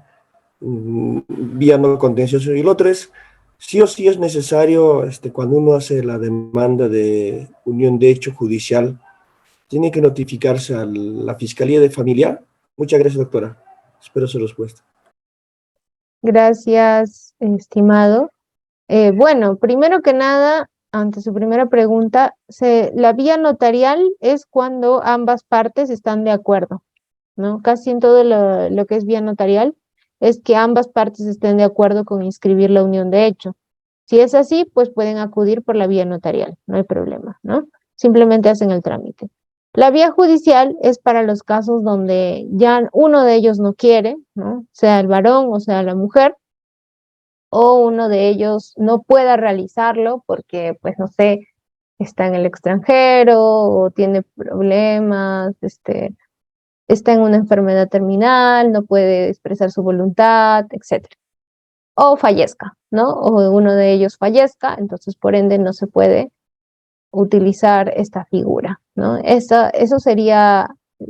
vía no contencioso. Y el otro es, sí o sí es necesario, cuando uno hace la demanda de unión de hecho judicial, tiene que notificarse a la Fiscalía de Familia. Muchas gracias, doctora. Espero su respuesta. Gracias, estimado. Bueno, primero que nada, ante su primera pregunta, la vía notarial es cuando ambas partes están de acuerdo, ¿no? Casi en todo lo que es vía notarial es que ambas partes estén de acuerdo con inscribir la unión de hecho. Si es así, pues pueden acudir por la vía notarial, no hay problema, ¿no? Simplemente hacen el trámite. La vía judicial es para los casos donde ya uno de ellos no quiere, ¿no? Sea el varón o sea la mujer, o uno de ellos no pueda realizarlo porque, pues, no sé, está en el extranjero o tiene problemas, está en una enfermedad terminal, no puede expresar su voluntad, etcétera. O fallezca, ¿no? O uno de ellos fallezca, entonces por ende no se puede utilizar esta figura, ¿no? Eso sería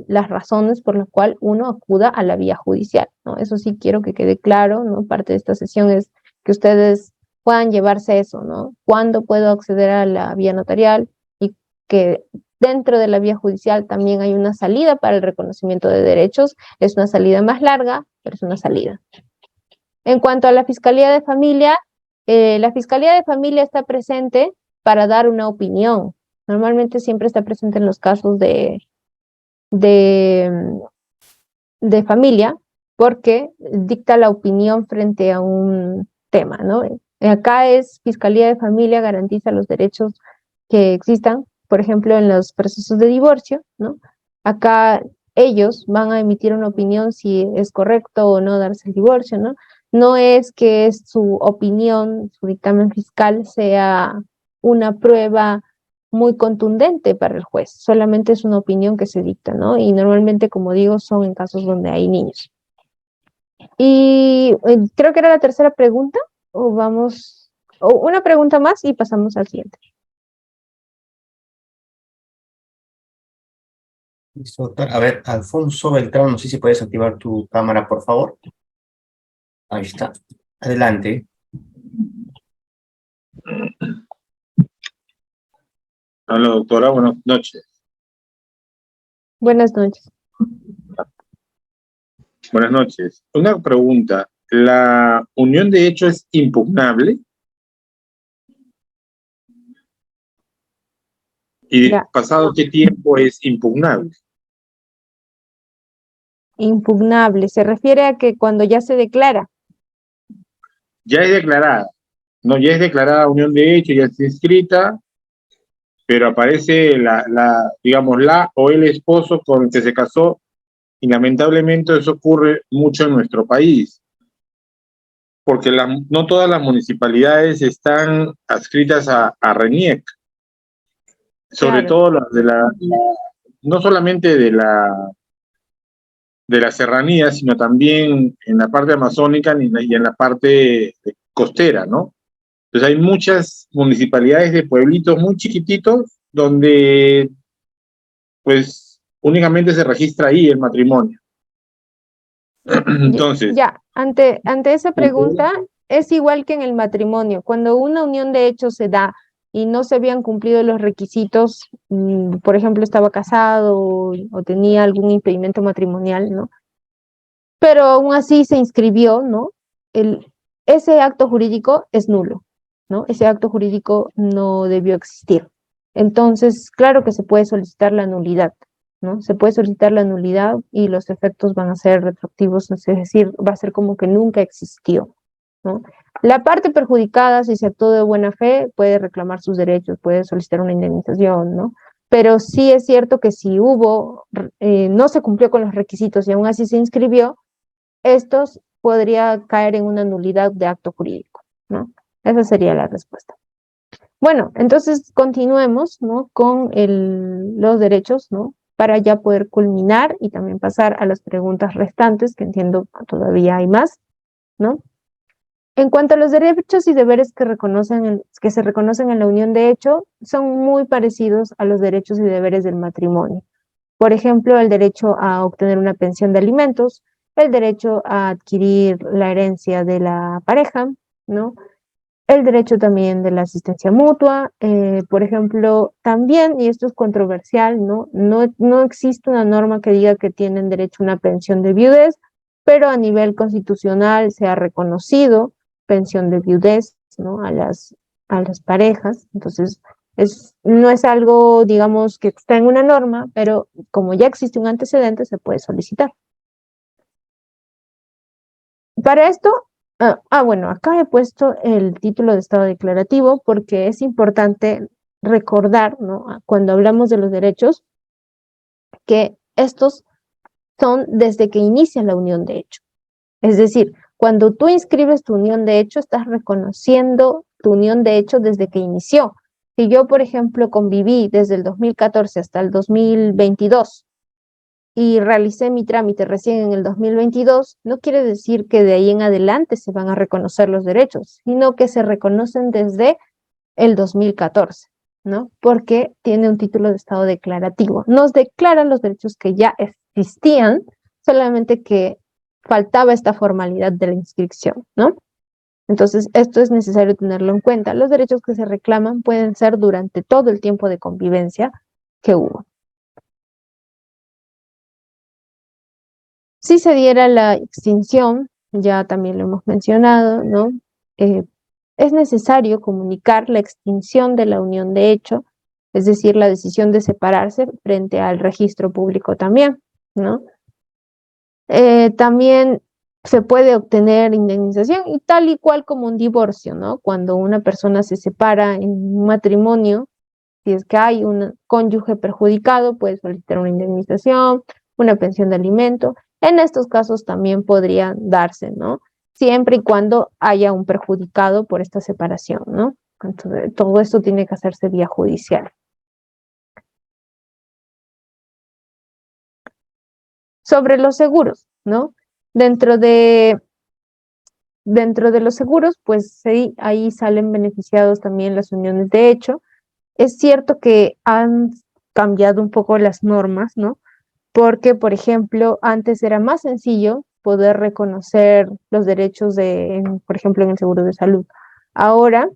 las razones por las cuales uno acuda a la vía judicial, ¿no? Eso sí quiero que quede claro, ¿no? Parte de esta sesión es que ustedes puedan llevarse eso, ¿no? ¿Cuándo puedo acceder a la vía notarial? Y que dentro de la vía judicial también hay una salida para el reconocimiento de derechos. Es una salida más larga, pero es una salida. En cuanto a la Fiscalía de Familia está presente para dar una opinión. Normalmente siempre está presente en los casos de familia, porque dicta la opinión frente a un tema, ¿no? Acá es Fiscalía de Familia, garantiza los derechos que existan, por ejemplo, en los procesos de divorcio, ¿no? Acá ellos van a emitir una opinión si es correcto o no darse el divorcio, ¿no? No es que su opinión, su dictamen fiscal sea una prueba muy contundente para el juez, solamente es una opinión que se dicta, ¿no? Y normalmente, como digo, son en casos donde hay niños. Y creo que era la tercera pregunta, o una pregunta más y pasamos al siguiente. Listo, doctor. A ver, Alfonso Beltrán, no sé si puedes activar tu cámara, por favor. Ahí está. Adelante. Hola, doctora, buenas noches. Buenas noches. Buenas noches. Una pregunta. ¿La unión de hecho es impugnable? ¿Y Ya. pasado qué tiempo es impugnable? Impugnable, se refiere a que cuando ya se declara. Ya es declarada. No, ya es declarada unión de hecho, ya está inscrita, pero aparece digamos, la o el esposo con el que se casó, y lamentablemente eso ocurre mucho en nuestro país, porque no todas las municipalidades están adscritas a RENIEC, sobre Claro. todo las no solamente de la serranía, sino también en la parte amazónica y en la parte costera, ¿no? Entonces hay muchas municipalidades de pueblitos muy chiquititos donde pues únicamente se registra ahí el matrimonio. Entonces, Ya, ante esa pregunta, es igual que en el matrimonio. Cuando una unión de hecho se da y no se habían cumplido los requisitos, por ejemplo, estaba casado o tenía algún impedimento matrimonial, ¿no? Pero aún así se inscribió, ¿no? Ese acto jurídico es nulo, ¿no? Ese acto jurídico no debió existir. Entonces, claro que se puede solicitar la nulidad, ¿no? Se puede solicitar la nulidad y los efectos van a ser retroactivos, es decir, va a ser como que nunca existió, ¿no? La parte perjudicada, si se actuó de buena fe, puede reclamar sus derechos, puede solicitar una indemnización, ¿no? Pero sí es cierto que si no se cumplió con los requisitos y aún así se inscribió, estos podría caer en una nulidad de acto jurídico, ¿no? Esa sería la respuesta. Bueno, entonces continuemos, ¿no? Con los derechos, ¿no? Para ya poder culminar y también pasar a las preguntas restantes, que entiendo que todavía hay más, ¿no? En cuanto a los derechos y deberes que se reconocen en la unión de hecho, son muy parecidos a los derechos y deberes del matrimonio. Por ejemplo, el derecho a obtener una pensión de alimentos, el derecho a adquirir la herencia de la pareja, ¿no? El derecho también de la asistencia mutua, por ejemplo, también, y esto es controversial, ¿no? No existe una norma que diga que tienen derecho a una pensión de viudez, pero a nivel constitucional se ha reconocido pensión de viudez, ¿no? A las parejas. Entonces, no es algo, digamos, que está en una norma, pero como ya existe un antecedente, se puede solicitar. Para esto, bueno, acá he puesto el título de estado declarativo porque es importante recordar, ¿no? Cuando hablamos de los derechos, que estos son desde que inicia la unión de hecho. Es decir, cuando tú inscribes tu unión de hecho, estás reconociendo tu unión de hecho desde que inició. Si yo, por ejemplo, conviví desde el 2014 hasta el 2022 y realicé mi trámite recién en el 2022, no quiere decir que de ahí en adelante se van a reconocer los derechos, sino que se reconocen desde el 2014, ¿no? Porque tiene un título de estado declarativo. Nos declaran los derechos que ya existían, solamente que faltaba esta formalidad de la inscripción, ¿no? Entonces, esto es necesario tenerlo en cuenta. Los derechos que se reclaman pueden ser durante todo el tiempo de convivencia que hubo. Si se diera la extinción, ya también lo hemos mencionado, ¿no? Es necesario comunicar la extinción de la unión de hecho, es decir, la decisión de separarse frente al registro público también, ¿no? También se puede obtener indemnización y tal y cual como un divorcio, ¿no? Cuando una persona se separa en un matrimonio, si es que hay un cónyuge perjudicado, puede solicitar una indemnización, una pensión de alimento. En estos casos también podrían darse, ¿no? Siempre y cuando haya un perjudicado por esta separación, ¿no? Entonces, todo esto tiene que hacerse vía judicial. Sobre los seguros, ¿no? Dentro de los seguros, pues sí, ahí salen beneficiados también las uniones de hecho. Es cierto que han cambiado un poco las normas, ¿no? Porque, por ejemplo, antes era más sencillo poder reconocer los derechos por ejemplo, en el seguro de salud. Ahora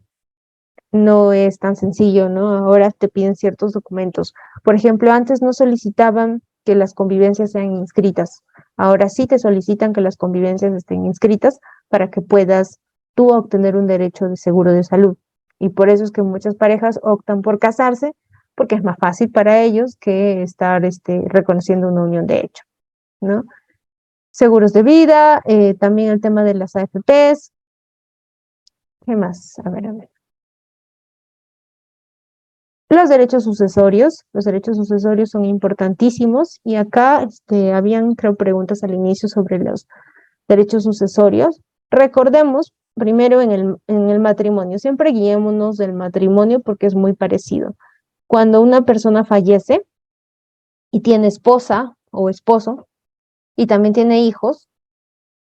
no es tan sencillo, ¿no? Ahora te piden ciertos documentos. Por ejemplo, antes no solicitaban que las convivencias sean inscritas. Ahora sí te solicitan que las convivencias estén inscritas para que puedas tú obtener un derecho de seguro de salud. Y por eso es que muchas parejas optan por casarse, porque es más fácil para ellos que estar reconociendo una unión de hecho, ¿no? Seguros de vida, también el tema de las AFPs. ¿Qué más? A ver. Los derechos sucesorios son importantísimos y acá habían, creo, preguntas al inicio sobre los derechos sucesorios. Recordemos primero en el matrimonio, siempre guiémonos del matrimonio porque es muy parecido. Cuando una persona fallece y tiene esposa o esposo y también tiene hijos,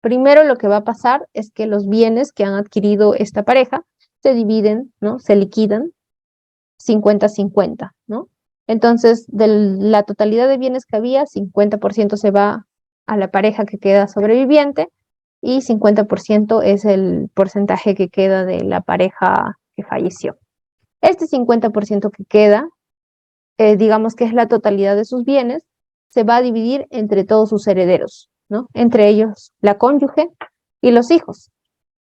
primero lo que va a pasar es que los bienes que han adquirido esta pareja se dividen, ¿no? Se liquidan 50-50, ¿no? Entonces, de la totalidad de bienes que había, 50% se va a la pareja que queda sobreviviente y 50% es el porcentaje que queda de la pareja que falleció. Este 50% que queda, digamos que es la totalidad de sus bienes, se va a dividir entre todos sus herederos, ¿no? Entre ellos la cónyuge y los hijos,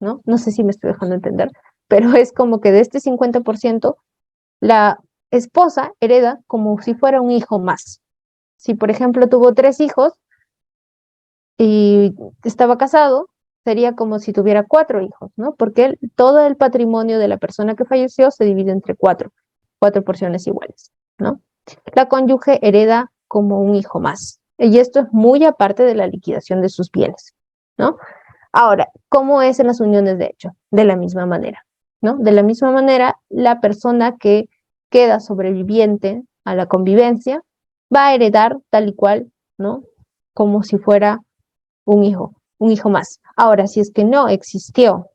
¿no? No sé si me estoy dejando entender, pero es como que de este 50%, la esposa hereda como si fuera un hijo más, Si, por ejemplo, tuvo 3 hijos y estaba casado, sería como si tuviera 4 hijos, ¿no? Porque todo el patrimonio de la persona que falleció se divide entre 4 porciones iguales, ¿no? La cónyuge hereda como un hijo más. Y esto es muy aparte de la liquidación de sus bienes, ¿no? Ahora, ¿cómo es en las uniones de hecho? De la misma manera, ¿no? De la misma manera, la persona que queda sobreviviente a la convivencia va a heredar tal y cual, ¿no? Como si fuera un hijo más. Ahora, si es que no existió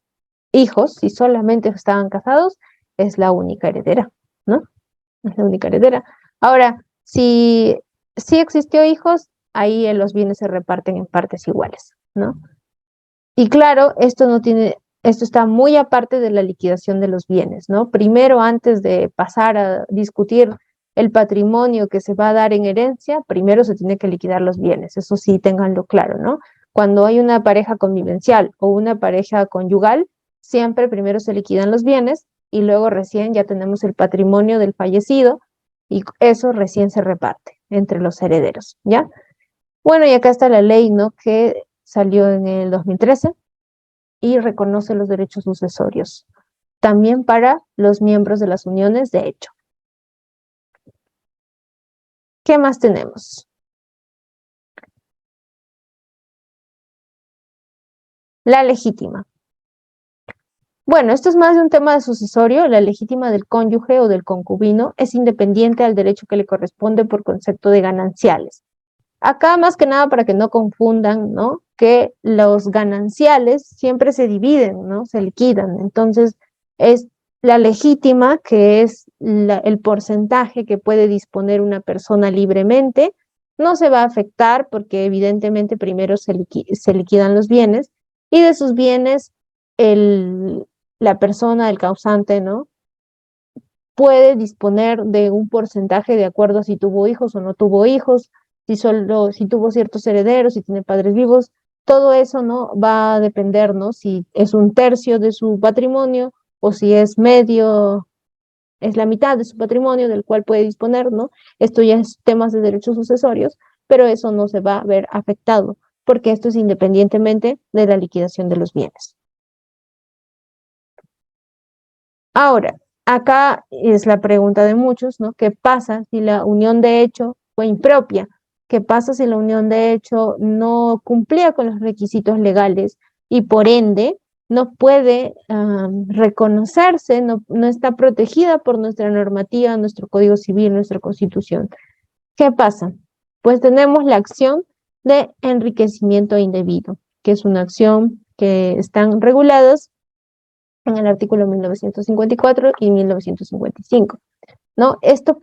hijos, si solamente estaban casados, es la única heredera, ¿no? Es la única heredera. Ahora, si existió hijos, ahí los bienes se reparten en partes iguales, ¿no? Y claro, esto está muy aparte de la liquidación de los bienes, ¿no? Primero, antes de pasar a discutir el patrimonio que se va a dar en herencia, primero se tiene que liquidar los bienes, eso sí, ténganlo claro, ¿no? Cuando hay una pareja convivencial o una pareja conyugal, siempre primero se liquidan los bienes y luego recién ya tenemos el patrimonio del fallecido y eso recién se reparte entre los herederos, ¿ya? Bueno, y acá está la ley, ¿no? Que salió en el 2013 y reconoce los derechos sucesorios, también para los miembros de las uniones de hecho. ¿Qué más tenemos? La legítima. Bueno, esto es más de un tema de sucesorio. La legítima del cónyuge o del concubino es independiente al derecho que le corresponde por concepto de gananciales. Acá más que nada para que no confundan, ¿no? Que los gananciales siempre se dividen, ¿no? Se liquidan. Entonces, es la legítima, que es el porcentaje que puede disponer una persona libremente, no se va a afectar porque evidentemente primero se liquidan los bienes y de sus bienes la persona, el causante, ¿no? Puede disponer de un porcentaje de acuerdo a si tuvo hijos o no tuvo hijos, si tuvo ciertos herederos, si tiene padres vivos, todo eso, ¿no? Va a depender, ¿no? Si es 1/3 de su patrimonio o si es medio, es la mitad de su patrimonio del cual puede disponer, ¿no? Esto ya es temas de derechos sucesorios, pero eso no se va a ver afectado, porque esto es independientemente de la liquidación de los bienes. Ahora, acá es la pregunta de muchos, ¿no? ¿Qué pasa si la unión de hecho fue impropia? ¿Qué pasa si la unión de hecho no cumplía con los requisitos legales y por ende no puede reconocerse, no está protegida por nuestra normativa, nuestro Código Civil, nuestra Constitución? ¿Qué pasa? Pues tenemos la acción de enriquecimiento indebido, que es una acción que están reguladas en el artículo 1954 y 1955, ¿no? Esto,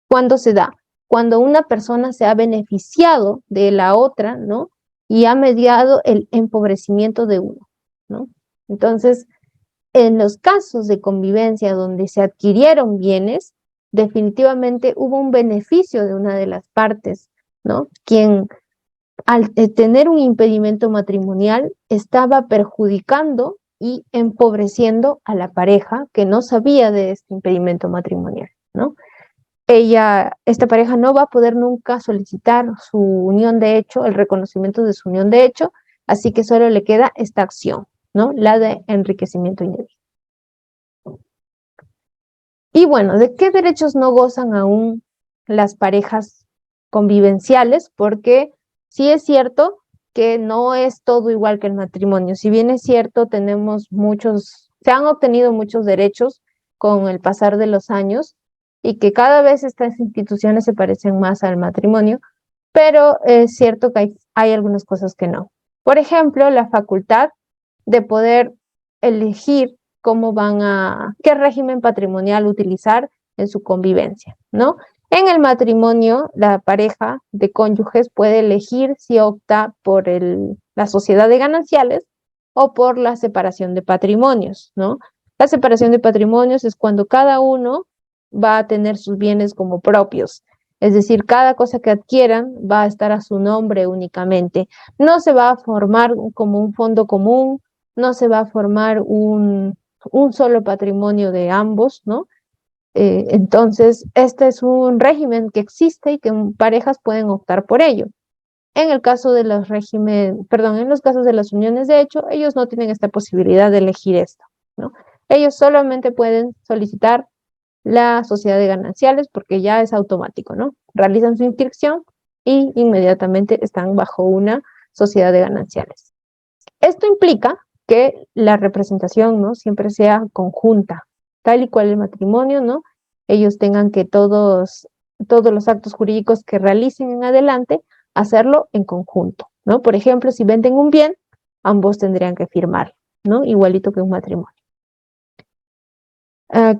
¿cuándo se da? Cuando una persona se ha beneficiado de la otra, ¿no? Y ha mediado el empobrecimiento de uno, ¿no? Entonces, en los casos de convivencia donde se adquirieron bienes, definitivamente hubo un beneficio de una de las partes, ¿no? Quien al tener un impedimento matrimonial estaba perjudicando y empobreciendo a la pareja que no sabía de este impedimento matrimonial, ¿no? Esta pareja no va a poder nunca solicitar su unión de hecho, el reconocimiento de su unión de hecho, así que solo le queda esta acción, ¿no? La de enriquecimiento indebido. Y bueno, ¿de qué derechos no gozan aún las parejas convivenciales? Porque sí es cierto que no es todo igual que el matrimonio. Si bien es cierto, se han obtenido muchos derechos con el pasar de los años y que cada vez estas instituciones se parecen más al matrimonio, pero es cierto que hay algunas cosas que no. Por ejemplo, la facultad de poder elegir qué régimen patrimonial utilizar en su convivencia, ¿no? En el matrimonio, la pareja de cónyuges puede elegir si opta por la sociedad de gananciales o por la separación de patrimonios, ¿no? La separación de patrimonios es cuando cada uno va a tener sus bienes como propios, es decir, cada cosa que adquieran va a estar a su nombre únicamente. No se va a formar como un fondo común, no se va a formar un solo patrimonio de ambos, ¿no? Entonces, este es un régimen que existe y que parejas pueden optar por ello. En el caso de los en los casos de las uniones de hecho, ellos no tienen esta posibilidad de elegir esto, ¿no? Ellos solamente pueden solicitar la sociedad de gananciales porque ya es automático, ¿no? Realizan su inscripción y inmediatamente están bajo una sociedad de gananciales. Esto implica que la representación, ¿no?, siempre sea conjunta, tal y cual el matrimonio, ¿no? Ellos tengan que todos los actos jurídicos que realicen en adelante, hacerlo en conjunto, ¿no? Por ejemplo, si venden un bien, ambos tendrían que firmar, ¿no? Igualito que un matrimonio.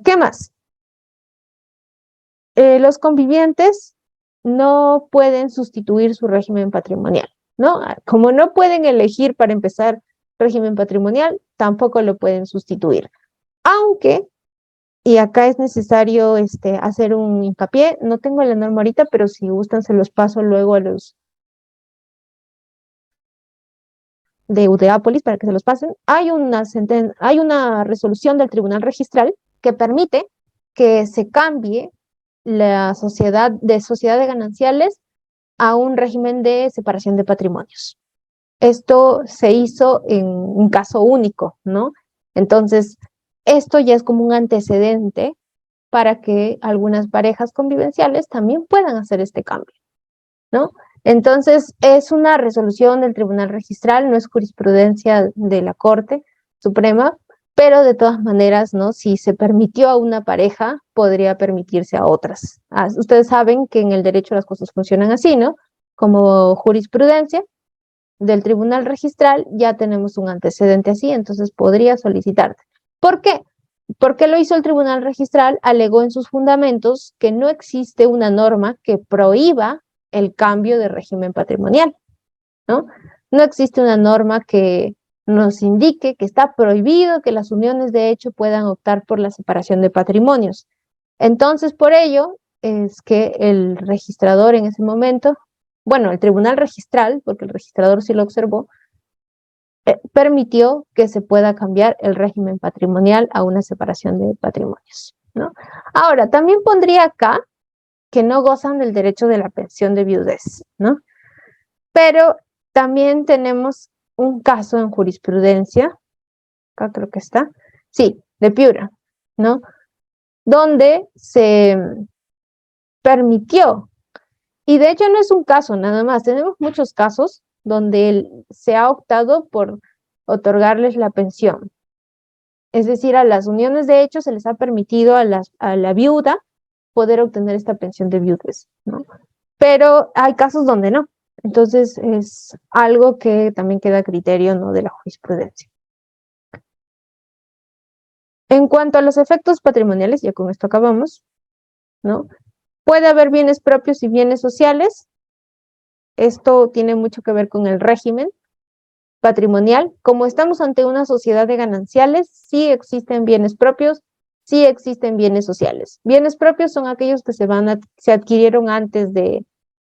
¿Qué más? Los convivientes no pueden sustituir su régimen patrimonial, ¿no? Como no pueden elegir para empezar régimen patrimonial, tampoco lo pueden sustituir. Aunque, y acá es necesario hacer un hincapié, no tengo la norma ahorita, pero si gustan se los paso luego a los de Udeápolis para que se los pasen. Hay una resolución del Tribunal Registral que permite que se cambie la sociedad de gananciales a un régimen de separación de patrimonios. Esto se hizo en un caso único, ¿no? Entonces, esto ya es como un antecedente para que algunas parejas convivenciales también puedan hacer este cambio, ¿no? Entonces, es una resolución del Tribunal Registral, no es jurisprudencia de la Corte Suprema, pero de todas maneras, ¿no?, si se permitió a una pareja, podría permitirse a otras. Ustedes saben que en el derecho las cosas funcionan así, ¿no? Como jurisprudencia del Tribunal Registral ya tenemos un antecedente así, entonces podría solicitarte. ¿Por qué? ¿Por qué lo hizo el Tribunal Registral? Alegó en sus fundamentos que no existe una norma que prohíba el cambio de régimen patrimonial, ¿no? No existe una norma que nos indique que está prohibido que las uniones de hecho puedan optar por la separación de patrimonios. Entonces, por ello, es que el registrador en ese momento, bueno, el Tribunal Registral, porque el registrador sí lo observó, permitió que se pueda cambiar el régimen patrimonial a una separación de patrimonios, ¿no? Ahora, también pondría acá que no gozan del derecho de la pensión de viudez, ¿no? Pero también tenemos un caso en jurisprudencia, acá creo que está, sí, de Piura, ¿no? Donde se permitió, y de hecho no es un caso nada más, tenemos muchos casos donde se ha optado por otorgarles la pensión. Es decir, a las uniones de hecho se les ha permitido a la viuda poder obtener esta pensión de viudez, ¿no? Pero hay casos donde no. Entonces es algo que también queda a criterio, ¿no?, de la jurisprudencia. En cuanto a los efectos patrimoniales, ya con esto acabamos, ¿no? Puede haber bienes propios y bienes sociales. Esto tiene mucho que ver con el régimen patrimonial. Como estamos ante una sociedad de gananciales, sí existen bienes propios, sí existen bienes sociales. Bienes propios son aquellos que se adquirieron antes de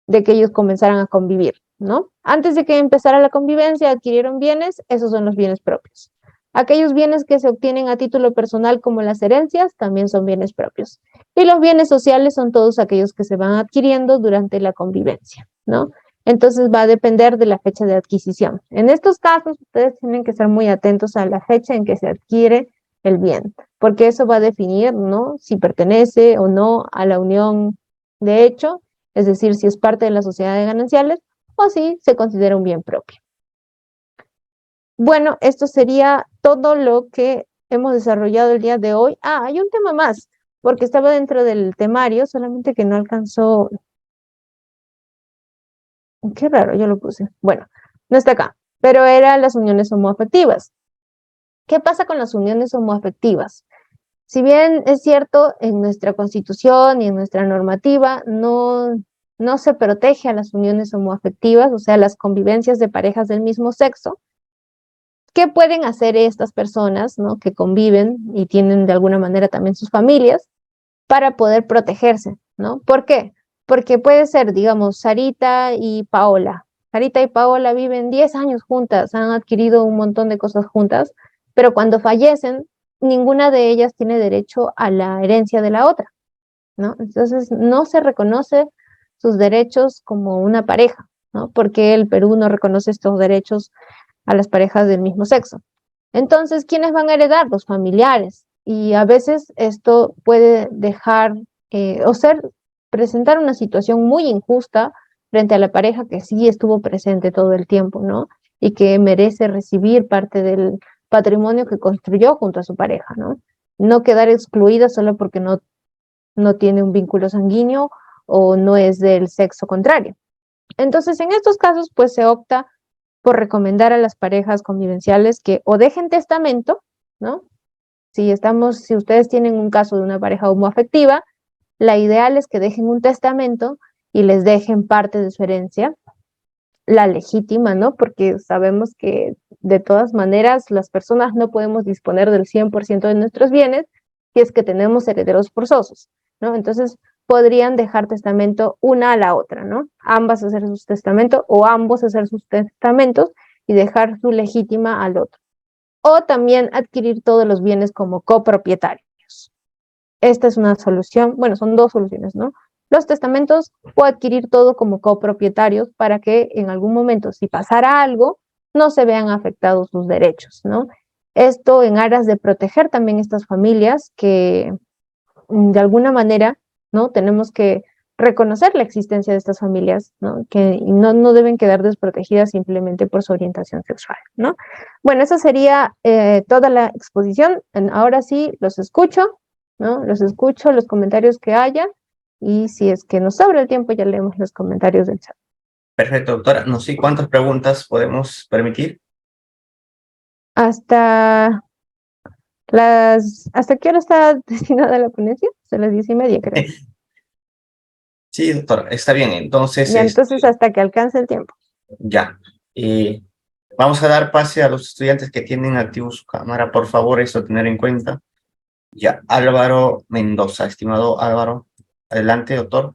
que ellos comenzaran a convivir, ¿no? Antes de que empezara la convivencia, adquirieron bienes, esos son los bienes propios. Aquellos bienes que se obtienen a título personal, como las herencias, también son bienes propios. Y los bienes sociales son todos aquellos que se van adquiriendo durante la convivencia, ¿no? Entonces va a depender de la fecha de adquisición. En estos casos, ustedes tienen que estar muy atentos a la fecha en que se adquiere el bien, porque eso va a definir, ¿no?, si pertenece o no a la unión de hecho, es decir, si es parte de la sociedad de gananciales o si se considera un bien propio. Bueno, esto sería todo lo que hemos desarrollado el día de hoy. Hay un tema más, porque estaba dentro del temario, solamente que no alcanzó. Qué raro, yo lo puse. Bueno, no está acá, pero eran las uniones homoafectivas. ¿Qué pasa con las uniones homoafectivas? Si bien es cierto, en nuestra Constitución y en nuestra normativa no se protege a las uniones homoafectivas, o sea, las convivencias de parejas del mismo sexo, ¿qué pueden hacer estas personas, ¿no?, que conviven y tienen de alguna manera también sus familias para poder protegerse, ¿no? ¿Por qué? Porque puede ser, digamos, Sarita y Paola. Sarita y Paola viven 10 años juntas, han adquirido un montón de cosas juntas, pero cuando fallecen, ninguna de ellas tiene derecho a la herencia de la otra, ¿no? Entonces no se reconoce sus derechos como una pareja, ¿no? Porque el Perú no reconoce estos derechos a las parejas del mismo sexo. Entonces, ¿quiénes van a heredar? Los familiares. Y a veces esto puede dejar presentar una situación muy injusta frente a la pareja que sí estuvo presente todo el tiempo, ¿no? Y que merece recibir parte del patrimonio que construyó junto a su pareja, ¿no? No quedar excluida solo porque no tiene un vínculo sanguíneo o no es del sexo contrario. Entonces, en estos casos, pues se opta por recomendar a las parejas convivenciales que o dejen testamento, ¿no? Si ustedes tienen un caso de una pareja homoafectiva, la ideal es que dejen un testamento y les dejen parte de su herencia, la legítima, ¿no? Porque sabemos que de todas maneras las personas no podemos disponer del 100% de nuestros bienes si es que tenemos herederos forzosos, ¿no? Entonces podrían dejar testamento una a la otra, ¿no? Ambas hacer sus testamentos o ambos hacer sus testamentos y dejar su legítima al otro. O también adquirir todos los bienes como copropietarios. Esta es una solución, bueno, son dos soluciones, ¿no? Los testamentos o adquirir todo como copropietarios para que en algún momento, si pasara algo, no se vean afectados sus derechos, ¿no? Esto en aras de proteger también estas familias que de alguna manera, ¿no? Tenemos que reconocer la existencia de estas familias, ¿no? Que no deben quedar desprotegidas simplemente por su orientación sexual, ¿no? Bueno, esa sería toda la exposición. Ahora sí, los escucho, ¿no? Los escucho, los comentarios que haya, y si es que nos sobra el tiempo, ya leemos los comentarios del chat. Perfecto, doctora. No sé cuántas preguntas podemos permitir. ¿Hasta qué hora está destinada la ponencia? Hasta las 10:30, creo. Sí, doctora, está bien. Entonces, Ya, entonces hasta que alcance el tiempo. ya. Vamos a dar pase a los estudiantes que tienen activo su cámara. Por favor, eso tener en cuenta. Ya, Álvaro Mendoza, estimado Álvaro. Adelante, doctor.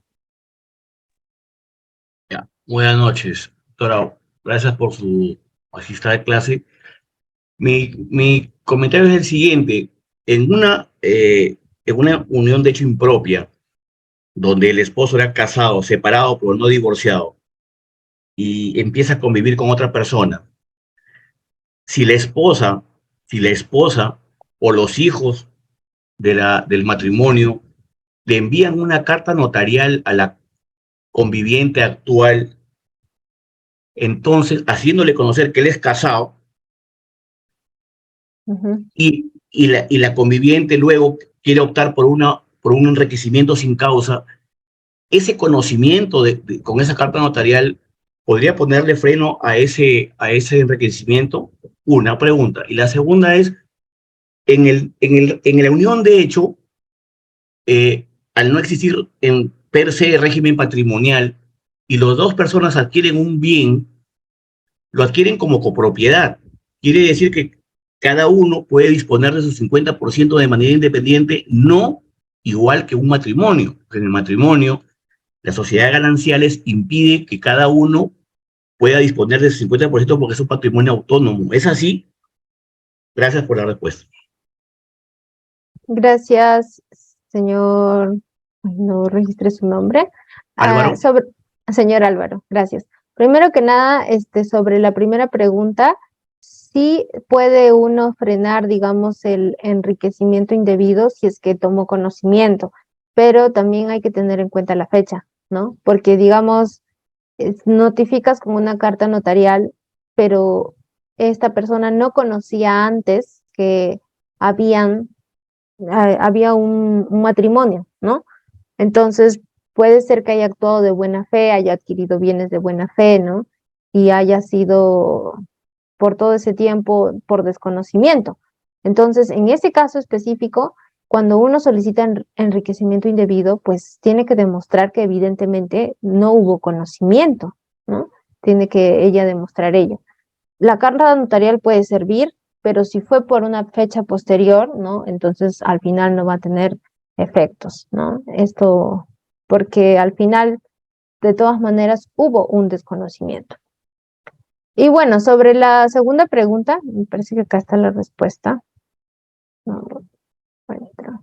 Ya, buenas noches, doctora. Gracias por su asistida de clase. Mi comentario es el siguiente. En una unión de hecho impropia, donde el esposo era casado, separado, pero no divorciado, y empieza a convivir con otra persona, si la esposa, si la esposa o los hijos del matrimonio le envían una carta notarial a la conviviente actual, entonces haciéndole conocer que él es casado, y la conviviente luego quiere optar por un enriquecimiento sin causa, ese conocimiento con esa carta notarial podría ponerle freno a ese enriquecimiento. Una pregunta. Y la segunda es, en la unión de hecho, al no existir en per se régimen patrimonial y las dos personas adquieren un bien, lo adquieren como copropiedad. Quiere decir que cada uno puede disponer de su 50% de manera independiente, no igual que un matrimonio. En el matrimonio, la sociedad de gananciales impide que cada uno pueda disponer de su 50% porque es un patrimonio autónomo. ¿Es así? Gracias por la respuesta. Gracias, señor. No registré su nombre. Álvaro. Señor Álvaro, gracias. Primero que nada, sobre la primera pregunta, sí puede uno frenar, digamos, el enriquecimiento indebido si es que tomó conocimiento, pero también hay que tener en cuenta la fecha, ¿no? Porque, digamos, notificas con una carta notarial, pero esta persona no conocía antes que había un matrimonio, ¿no? Entonces, puede ser que haya actuado de buena fe, haya adquirido bienes de buena fe, ¿no? Y haya sido por todo ese tiempo por desconocimiento. Entonces, en ese caso específico, cuando uno solicita enriquecimiento indebido, pues tiene que demostrar que evidentemente no hubo conocimiento, ¿no? Tiene que ella demostrar ello. La carta notarial puede servir, pero si fue por una fecha posterior, ¿no? Entonces al final no va a tener efectos, ¿no? Esto porque al final, de todas maneras, hubo un desconocimiento. Y bueno, sobre la segunda pregunta, me parece que acá está la respuesta. No lo encuentro.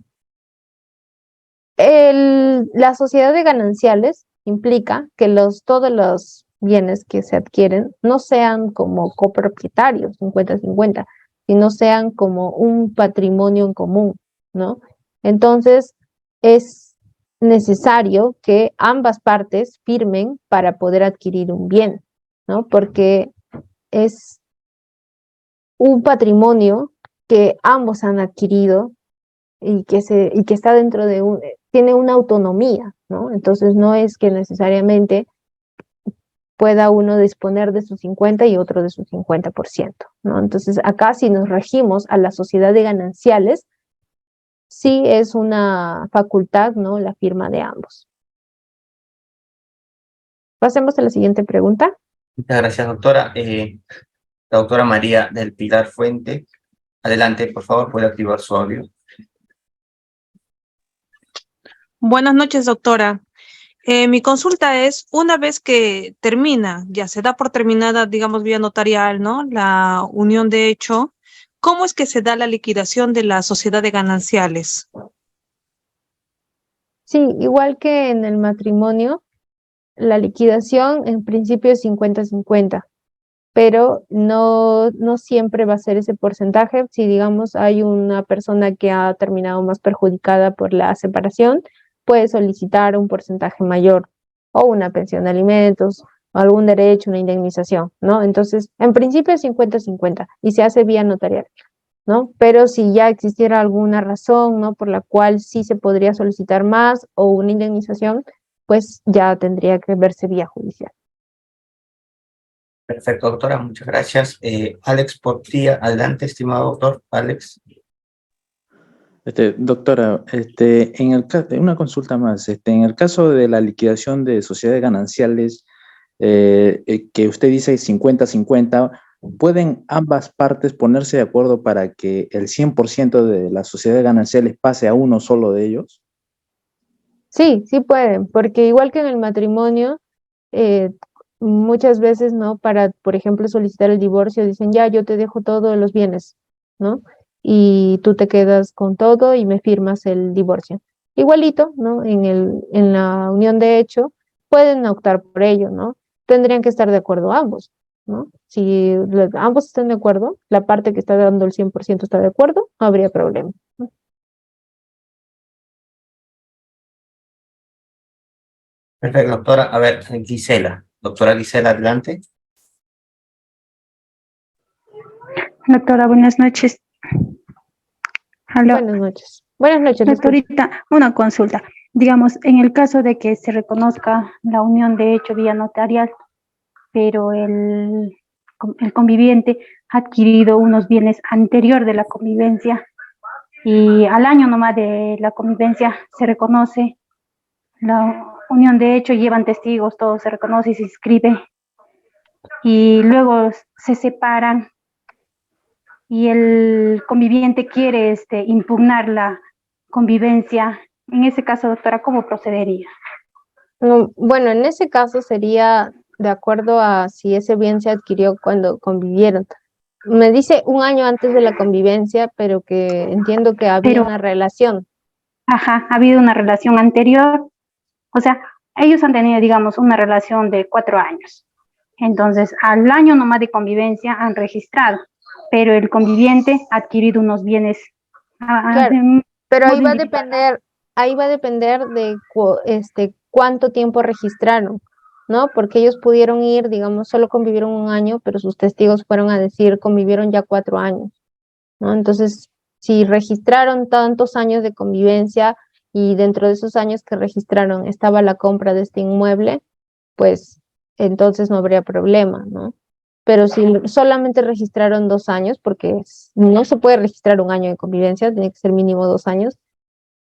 La sociedad de gananciales implica que todos los bienes que se adquieren no sean como copropietarios, 50-50, sino sean como un patrimonio en común, ¿no? Entonces, es necesario que ambas partes firmen para poder adquirir un bien, ¿no? Porque es un patrimonio que ambos han adquirido y que está dentro de tiene una autonomía, ¿no? Entonces no es que necesariamente pueda uno disponer de su 50 y otro de su 50%, ¿no? Entonces acá si nos regimos a la sociedad de gananciales, sí es una facultad, ¿no? La firma de ambos. Pasemos a la siguiente pregunta. Muchas gracias, doctora. La doctora María del Pilar Fuente. Adelante, por favor, puede activar su audio. Buenas noches, doctora. Mi consulta es, una vez que termina, ya se da por terminada, digamos, vía notarial, ¿no? La unión de hecho, ¿cómo es que se da la liquidación de la sociedad de gananciales? Sí, igual que en el matrimonio, la liquidación en principio es 50-50, pero no siempre va a ser ese porcentaje. Si, digamos, hay una persona que ha terminado más perjudicada por la separación, puede solicitar un porcentaje mayor, o una pensión de alimentos, o algún derecho, una indemnización, ¿no? Entonces, en principio es 50-50 y se hace vía notarial, ¿no? Pero si ya existiera alguna razón, ¿no? Por la cual sí se podría solicitar más o una indemnización, pues ya tendría que verse vía judicial. Perfecto, doctora, muchas gracias. Alex Portilla, adelante, estimado doctor. Alex. Doctora, una consulta más. En el caso de la liquidación de sociedades gananciales, que usted dice 50-50, ¿pueden ambas partes ponerse de acuerdo para que el 100% de las sociedades gananciales pase a uno solo de ellos? Sí, sí pueden, porque igual que en el matrimonio, muchas veces, ¿no? Para, por ejemplo, solicitar el divorcio, dicen, ya, yo te dejo todos los bienes, ¿no? Y tú te quedas con todo y me firmas el divorcio. Igualito, ¿no? En la unión de hecho, pueden optar por ello, ¿no? Tendrían que estar de acuerdo ambos, ¿no? Si ambos están de acuerdo, la parte que está dando el 100% está de acuerdo, no habría problema, ¿no? Perfecto, doctora. A ver, Gisela. Doctora Gisela, adelante. Doctora, buenas noches. Aló. Buenas noches. Buenas noches. Doctorita, una consulta. Digamos, en el caso de que se reconozca la unión de hecho vía notarial, pero el conviviente ha adquirido unos bienes anterior de la convivencia y al año nomás de la convivencia se reconoce la unión de hecho, llevan testigos, todo se reconoce y se inscribe, y luego se separan y el conviviente quiere impugnar la convivencia. En ese caso, doctora, ¿cómo procedería? Bueno, en ese caso sería de acuerdo a si ese bien se adquirió cuando convivieron. Me dice un año antes de la convivencia, pero que entiendo que había una relación. Ajá, ha habido una relación anterior. O sea, ellos han tenido, digamos, una relación de 4 años. Entonces, al año nomás de convivencia han registrado, pero el conviviente ha adquirido unos bienes. Claro, pero ahí va a depender de cuánto tiempo registraron, ¿no? Porque ellos pudieron ir, digamos, solo convivieron un año, pero sus testigos fueron a decir convivieron ya 4 años, ¿no? Entonces, si registraron tantos años de convivencia y dentro de esos años que registraron estaba la compra de este inmueble, pues entonces no habría problema, ¿no? Pero si solamente registraron 2 años, porque no se puede registrar un año de convivencia, tiene que ser mínimo 2 años,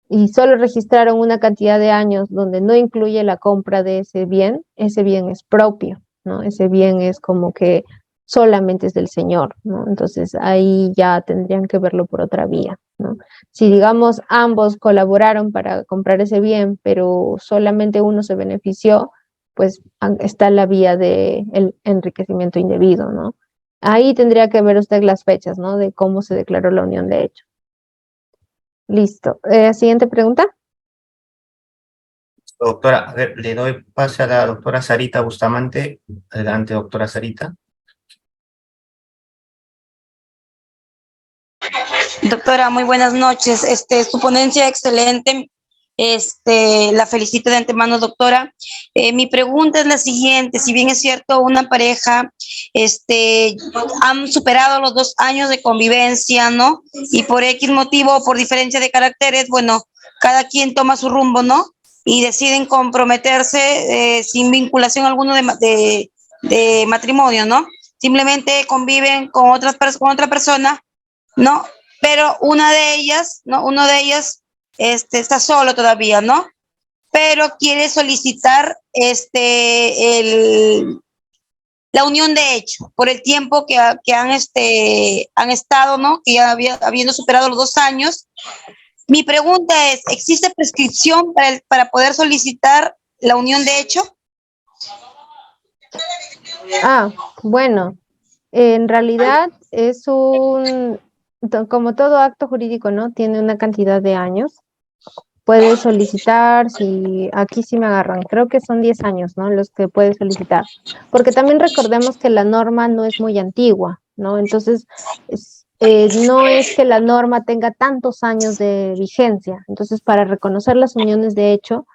y solo registraron una cantidad de años donde no incluye la compra de ese bien es propio, ¿no? Ese bien es como que solamente es del señor, ¿no? Entonces ahí ya tendrían que verlo por otra vía, ¿no? Si, digamos, ambos colaboraron para comprar ese bien, pero solamente uno se benefició, pues está la vía de el enriquecimiento indebido, ¿no? Ahí tendría que ver usted las fechas, ¿no? De cómo se declaró la unión de hecho. Listo. Siguiente pregunta. Doctora, a ver, le doy pase a la doctora Sarita Bustamante. Adelante, doctora Sarita. Doctora, muy buenas noches. Su ponencia excelente. La felicito de antemano, doctora. Mi pregunta es la siguiente: si bien es cierto, una pareja, han superado los 2 años de convivencia, ¿no? Y por X motivo, por diferencia de caracteres, bueno, cada quien toma su rumbo, ¿no? Y deciden comprometerse sin vinculación alguna de matrimonio, ¿no? Simplemente conviven con con otra persona, ¿no? Pero una de ellas, ¿no? Uno de ellas está solo todavía, ¿no? Pero quiere solicitar la unión de hecho por el tiempo que han estado, ¿no? Que ya habiendo superado los 2 años. Mi pregunta es, ¿existe prescripción para poder solicitar la unión de hecho? Bueno, en realidad es como todo acto jurídico, ¿no? Tiene una cantidad de años. Puedes solicitar, si aquí sí me agarran, creo que son 10 años, ¿no? Los que puedes solicitar. Porque también recordemos que la norma no es muy antigua, ¿no? Entonces, no es que la norma tenga tantos años de vigencia. Entonces, para reconocer las uniones de hecho,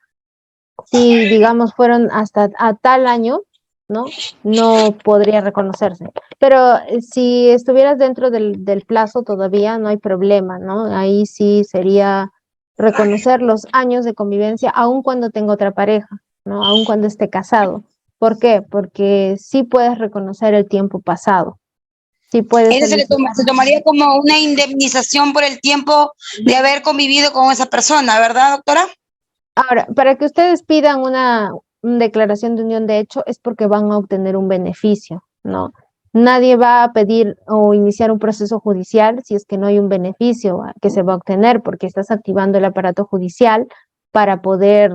si digamos fueron hasta a tal año, ¿no? No podría reconocerse. Pero si estuvieras dentro del plazo todavía, no hay problema, ¿no? Ahí sí sería reconocer los años de convivencia, aun cuando tenga otra pareja, ¿no? Aun cuando esté casado. ¿Por qué? Porque sí puedes reconocer el tiempo pasado. Sí puedes Ese se tomaría como una indemnización por el tiempo de haber convivido con esa persona, ¿verdad, doctora? Ahora, para que ustedes pidan una declaración de unión de hecho es porque van a obtener un beneficio, ¿no? Nadie va a pedir o iniciar un proceso judicial si es que no hay un beneficio que se va a obtener, porque estás activando el aparato judicial para poder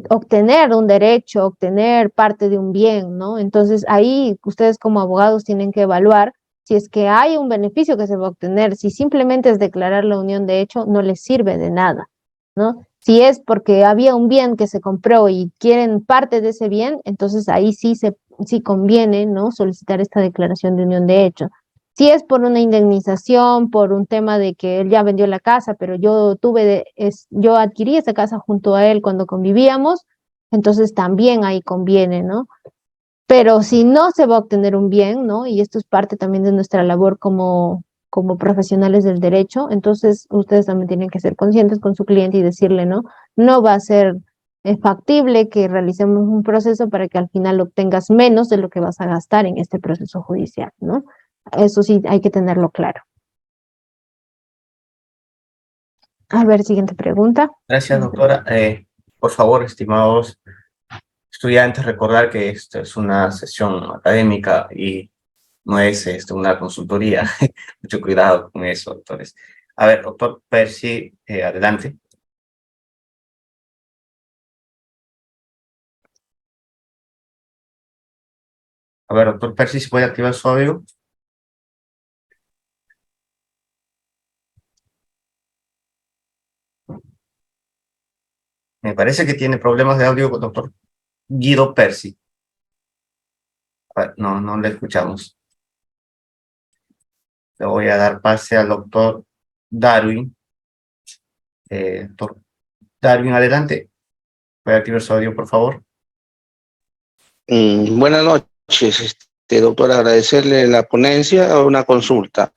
obtener un derecho, obtener parte de un bien, ¿no? Entonces ahí ustedes como abogados tienen que evaluar si es que hay un beneficio que se va a obtener. Si simplemente es declarar la unión de hecho, no les sirve de nada, ¿no? Si es porque había un bien que se compró y quieren parte de ese bien, entonces ahí sí conviene, ¿no? Solicitar esta declaración de unión de hecho. Si es por una indemnización, por un tema de que él ya vendió la casa, pero yo adquirí esa casa junto a él cuando convivíamos, entonces también ahí conviene, ¿no? Pero si no se va a obtener un bien, ¿no? Y esto es parte también de nuestra labor como profesionales del derecho, entonces ustedes también tienen que ser conscientes con su cliente y decirle, ¿no? No va a ser factible que realicemos un proceso para que al final obtengas menos de lo que vas a gastar en este proceso judicial, ¿no? Eso sí, hay que tenerlo claro. A ver, siguiente pregunta. Gracias, doctora. Por favor, estimados estudiantes, recordar que esta es una sesión académica y no es una consultoría. Mucho cuidado con eso, doctores. A ver, doctor Percy, adelante. A ver, doctor Percy, ¿se puede activar su audio? Me parece que tiene problemas de audio, doctor Guido Percy. A ver, no le escuchamos. Le voy a dar pase al doctor Darwin. Doctor Darwin, adelante. ¿Puede activar su audio, por favor? Buenas noches, doctor. Agradecerle la ponencia. Una consulta.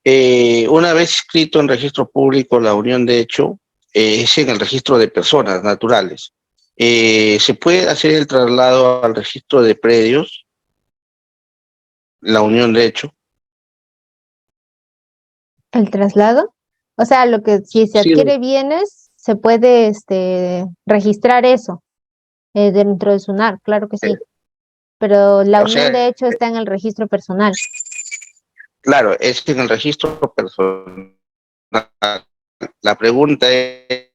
Una vez inscrito en registro público la unión de hecho, es en el registro de personas naturales. ¿Se puede hacer el traslado al registro de predios, la unión de hecho? ¿El traslado? O sea, si se adquiere bienes, se puede registrar eso dentro de SUNAR, claro que sí. Pero la unión de hecho está en el registro personal. Claro, es en el registro personal. La pregunta es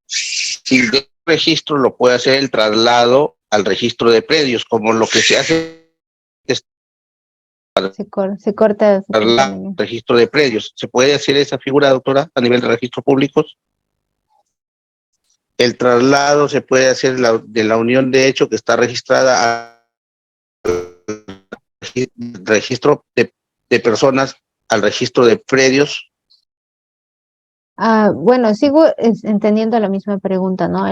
si del registro lo puede hacer el traslado al registro de predios, como lo que se hace Se corta. Registro de predios. ¿Se puede hacer esa figura, doctora, a nivel de registros públicos? El traslado se puede hacer de la unión de hecho que está registrada al registro de personas al registro de predios. Bueno, sigo entendiendo la misma pregunta, ¿no?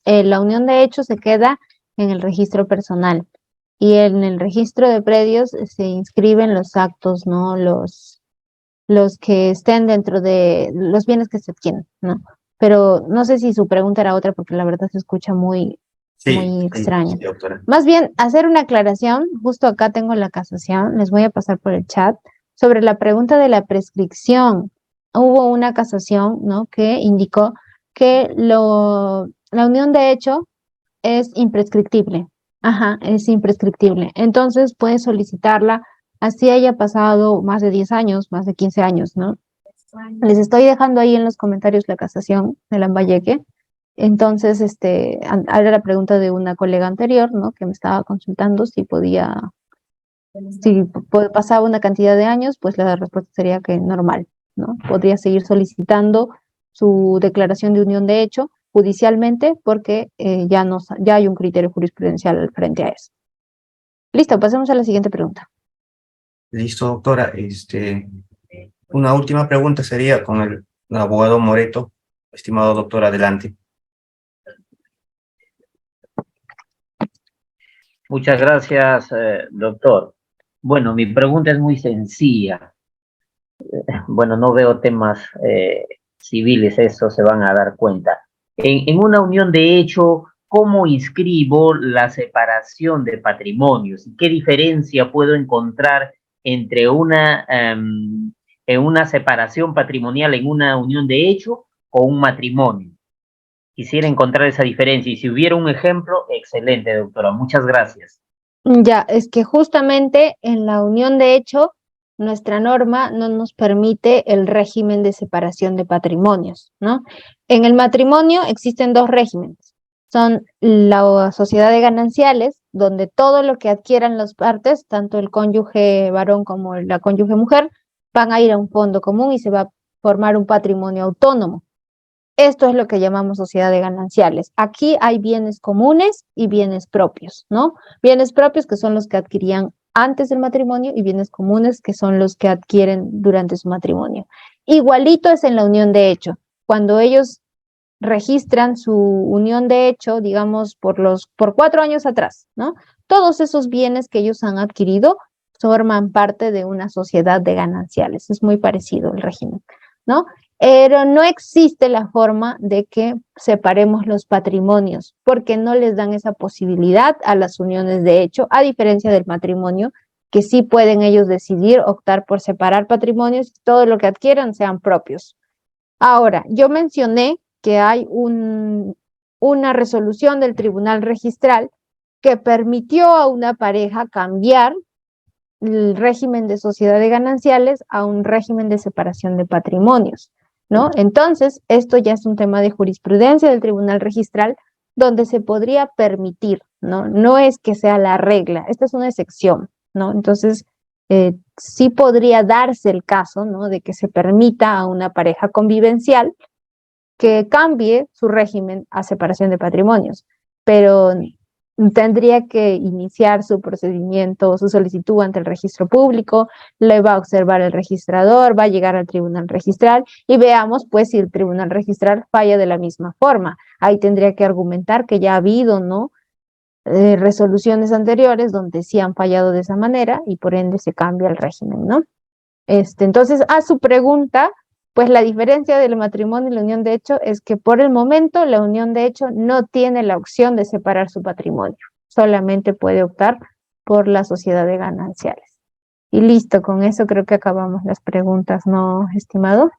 La unión de hechos se queda en el registro personal y en el registro de predios se inscriben los actos, ¿no? Los que estén dentro de los bienes que se adquieren, ¿no? Pero no sé si su pregunta era otra porque la verdad se escucha muy extraña. Sí, doctora. Más bien, hacer una aclaración, justo acá tengo la casación, les voy a pasar por el chat, sobre la pregunta de la prescripción. Hubo una casación, ¿no? Que indicó que la unión de hecho es imprescriptible. Ajá, es imprescriptible. Entonces puede solicitarla así haya pasado más de 10 años, más de 15 años, ¿no? Les estoy dejando ahí en los comentarios la casación de Lambayeque. Entonces, era la pregunta de una colega anterior, ¿no? Que me estaba consultando si pasaba una cantidad de años, pues la respuesta sería que normal, ¿no? Podría seguir solicitando su declaración de unión de hecho judicialmente porque ya hay un criterio jurisprudencial frente a eso. Listo, pasemos a la siguiente pregunta. Listo, doctora. Una última pregunta sería con el abogado Moreto. Estimado doctor, adelante. Muchas gracias, doctor. Bueno, mi pregunta es muy sencilla. Bueno, no veo temas civiles, eso se van a dar cuenta. En una unión de hecho, ¿cómo inscribo la separación de patrimonios? ¿Y qué diferencia puedo encontrar entre en una separación patrimonial en una unión de hecho o un matrimonio? Quisiera encontrar esa diferencia y si hubiera un ejemplo, excelente, doctora. Muchas gracias. Ya, es que justamente en la unión de hecho, nuestra norma no nos permite el régimen de separación de patrimonios, ¿no? En el matrimonio existen dos regímenes. Son la sociedad de gananciales, donde todo lo que adquieran las partes, tanto el cónyuge varón como la cónyuge mujer, van a ir a un fondo común y se va a formar un patrimonio autónomo. Esto es lo que llamamos sociedad de gananciales. Aquí hay bienes comunes y bienes propios, ¿no? Bienes propios que son los que adquirían antes del matrimonio y bienes comunes que son los que adquieren durante su matrimonio. Igualito es en la unión de hecho. Cuando ellos registran su unión de hecho, digamos, por 4 años atrás, ¿no? Todos esos bienes que ellos han adquirido forman parte de una sociedad de gananciales. Es muy parecido el régimen, ¿no? Pero no existe la forma de que separemos los patrimonios, porque no les dan esa posibilidad a las uniones de hecho, a diferencia del matrimonio, que sí pueden ellos decidir optar por separar patrimonios y todo lo que adquieran sean propios. Ahora, yo mencioné que hay una resolución del Tribunal Registral que permitió a una pareja cambiar el régimen de sociedad de gananciales a un régimen de separación de patrimonios, ¿no? Entonces, esto ya es un tema de jurisprudencia del Tribunal Registral donde se podría permitir, ¿no? No es que sea la regla, esta es una excepción, ¿no? Entonces, sí podría darse el caso, ¿no? De que se permita a una pareja convivencial que cambie su régimen a separación de patrimonios, pero tendría que iniciar su procedimiento, su solicitud ante el registro público, le va a observar el registrador, va a llegar al tribunal registral y veamos pues si el tribunal registral falla de la misma forma. Ahí tendría que argumentar que ya ha habido, ¿no? Resoluciones anteriores donde sí han fallado de esa manera y por ende se cambia el régimen, ¿no? Entonces, a su pregunta, pues la diferencia del matrimonio y la unión de hecho es que por el momento la unión de hecho no tiene la opción de separar su patrimonio, solamente puede optar por la sociedad de gananciales. Y listo, con eso creo que acabamos las preguntas, ¿no, estimado?